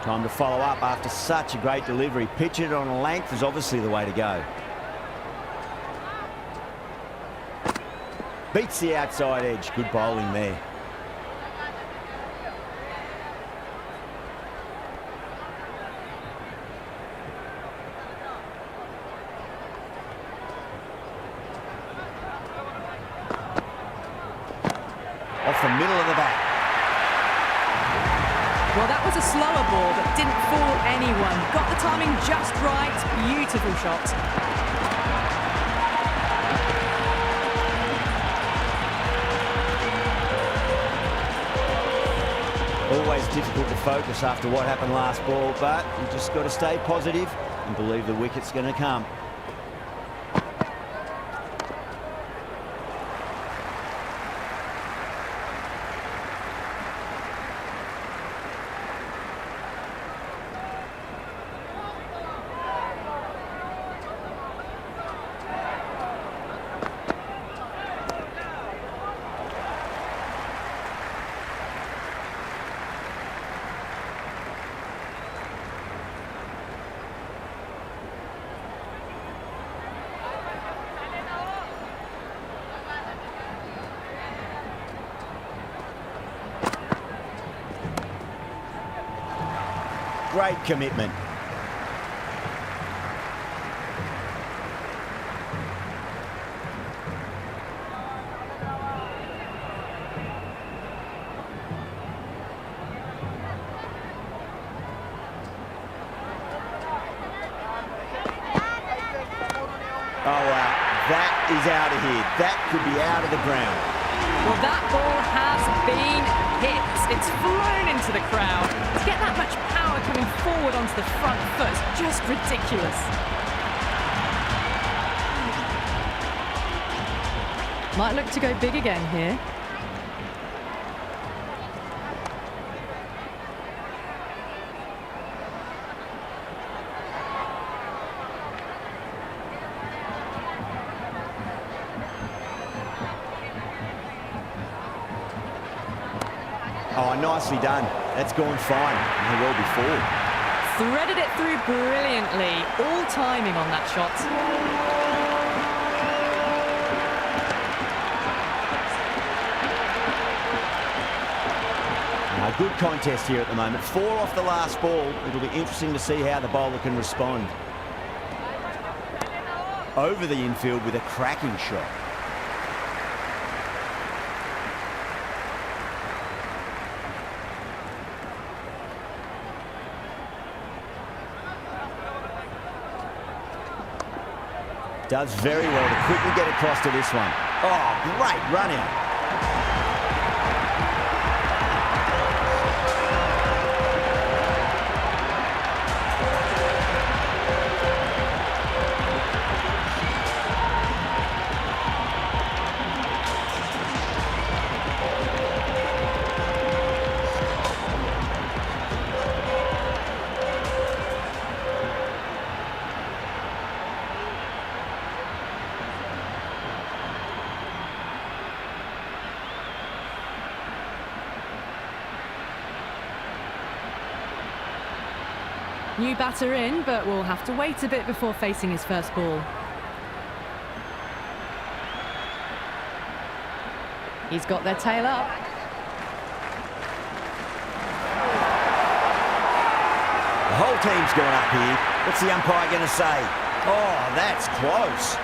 Time to follow up after such a great delivery. Pitch it on a length is obviously the way to go. Beats the outside edge. Good bowling there. Off the middle of the bat. Well, that was a slower ball, but didn't fool anyone. Got the timing just right. Beautiful shot. Always difficult to focus after what happened last ball, but you just got to stay positive and believe the wicket's going to come. Great commitment. Oh, wow. That is out of here. That could be out of the ground. Well, that ball has been hit. It's flown into the crowd. To get that much power coming forward onto the front foot is just ridiculous. Might look to go big again here. Oh, nicely done. That's gone fine. And well before. Threaded it through brilliantly. All timing on that shot. A good contest here at the moment. 4 off the last ball. It'll be interesting to see how the bowler can respond. Over the infield with a cracking shot. Does very well to quickly get across to this one. Oh, great run out. New batter in, but will have to wait a bit before facing his first ball. He's got their tail up. The whole team's gone up here. What's the umpire going to say? Oh, that's close.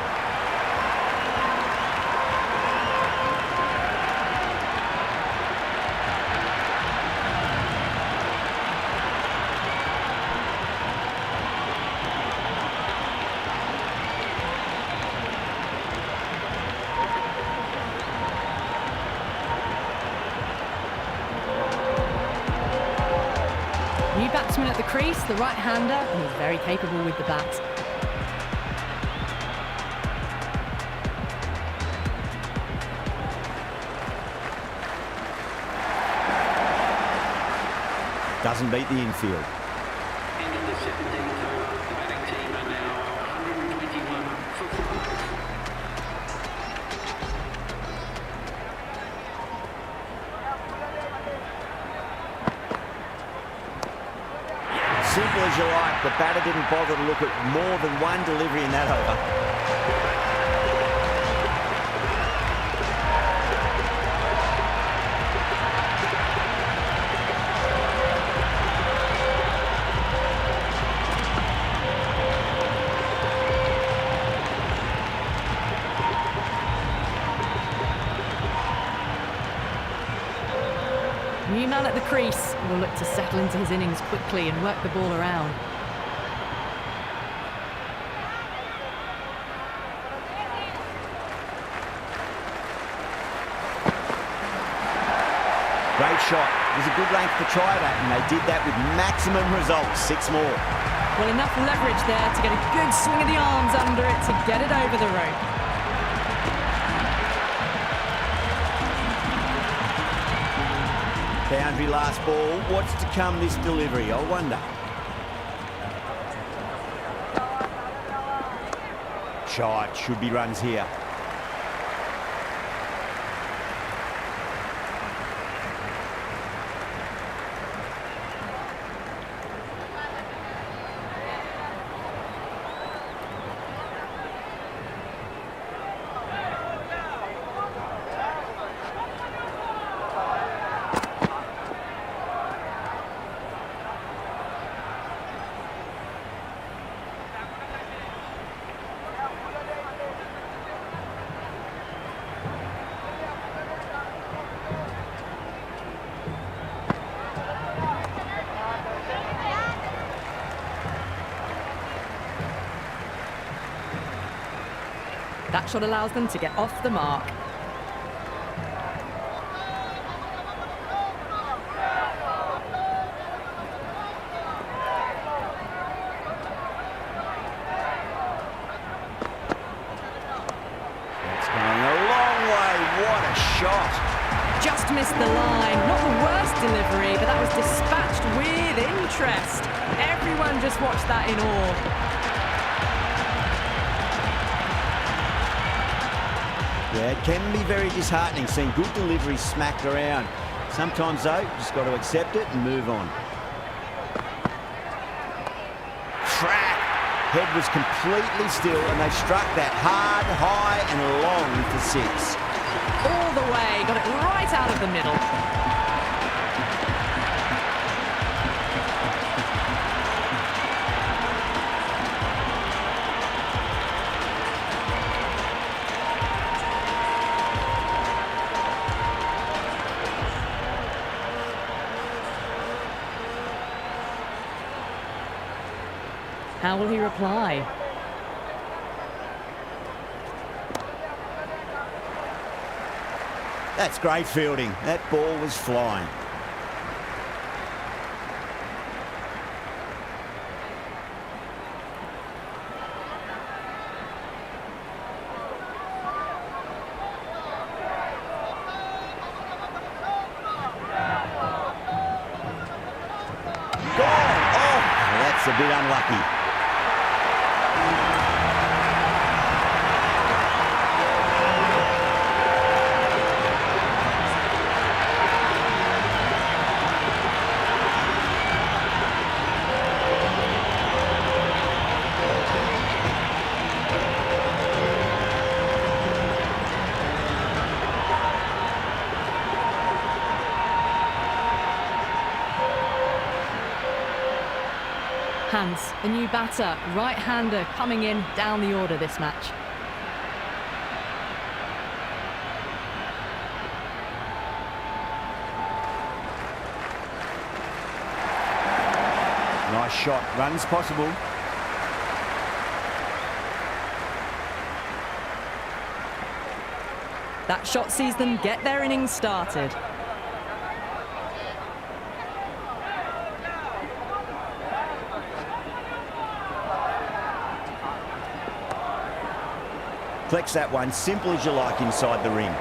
New batsman at the crease, the right-hander, and he's very capable with the bat. Doesn't beat the infield. End of the 17th over. The batting team are now 121 for 5. Simple as you like, the batter didn't bother to look at more than one delivery in that over. New man at the crease will look to settle into his innings quickly and work the ball around. Great shot. There's a good length to try that, and they did that with maximum results. 6 more. Well, enough leverage there to get a good swing of the arms under it to get it over the rope. Boundary last ball. What's to come this delivery, I wonder. Shot. Should be runs here. That shot allows them to get off the mark. That's going a long way. What a shot. Just missed the line. Not the worst delivery, but that was dispatched with interest. Everyone just watched that in awe. Yeah, it can be very disheartening seeing good deliveries smacked around. Sometimes, though, you just got to accept it and move on. Crack! Head was completely still, and they struck that hard, high, and long for 6. All the way, got it right out of the middle. How will he reply? That's great fielding. That ball was flying. Gone! Oh, that's a bit unlucky. Hans, the new batter, right-hander coming in down the order this match. Nice shot. Runs possible. That shot sees them get their innings started. Flex that one, simple as you like inside the ring.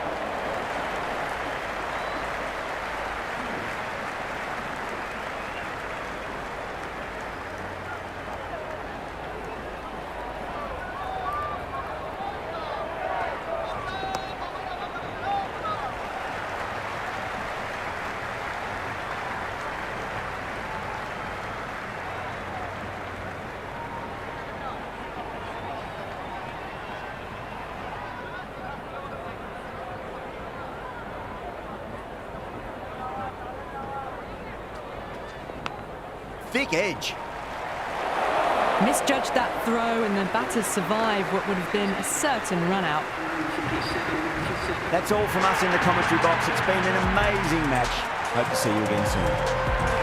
thick edge. Misjudged that throw and the batters survived what would have been a certain run-out. That's all from us in the commentary box. It's been an amazing match. Hope to see you again soon.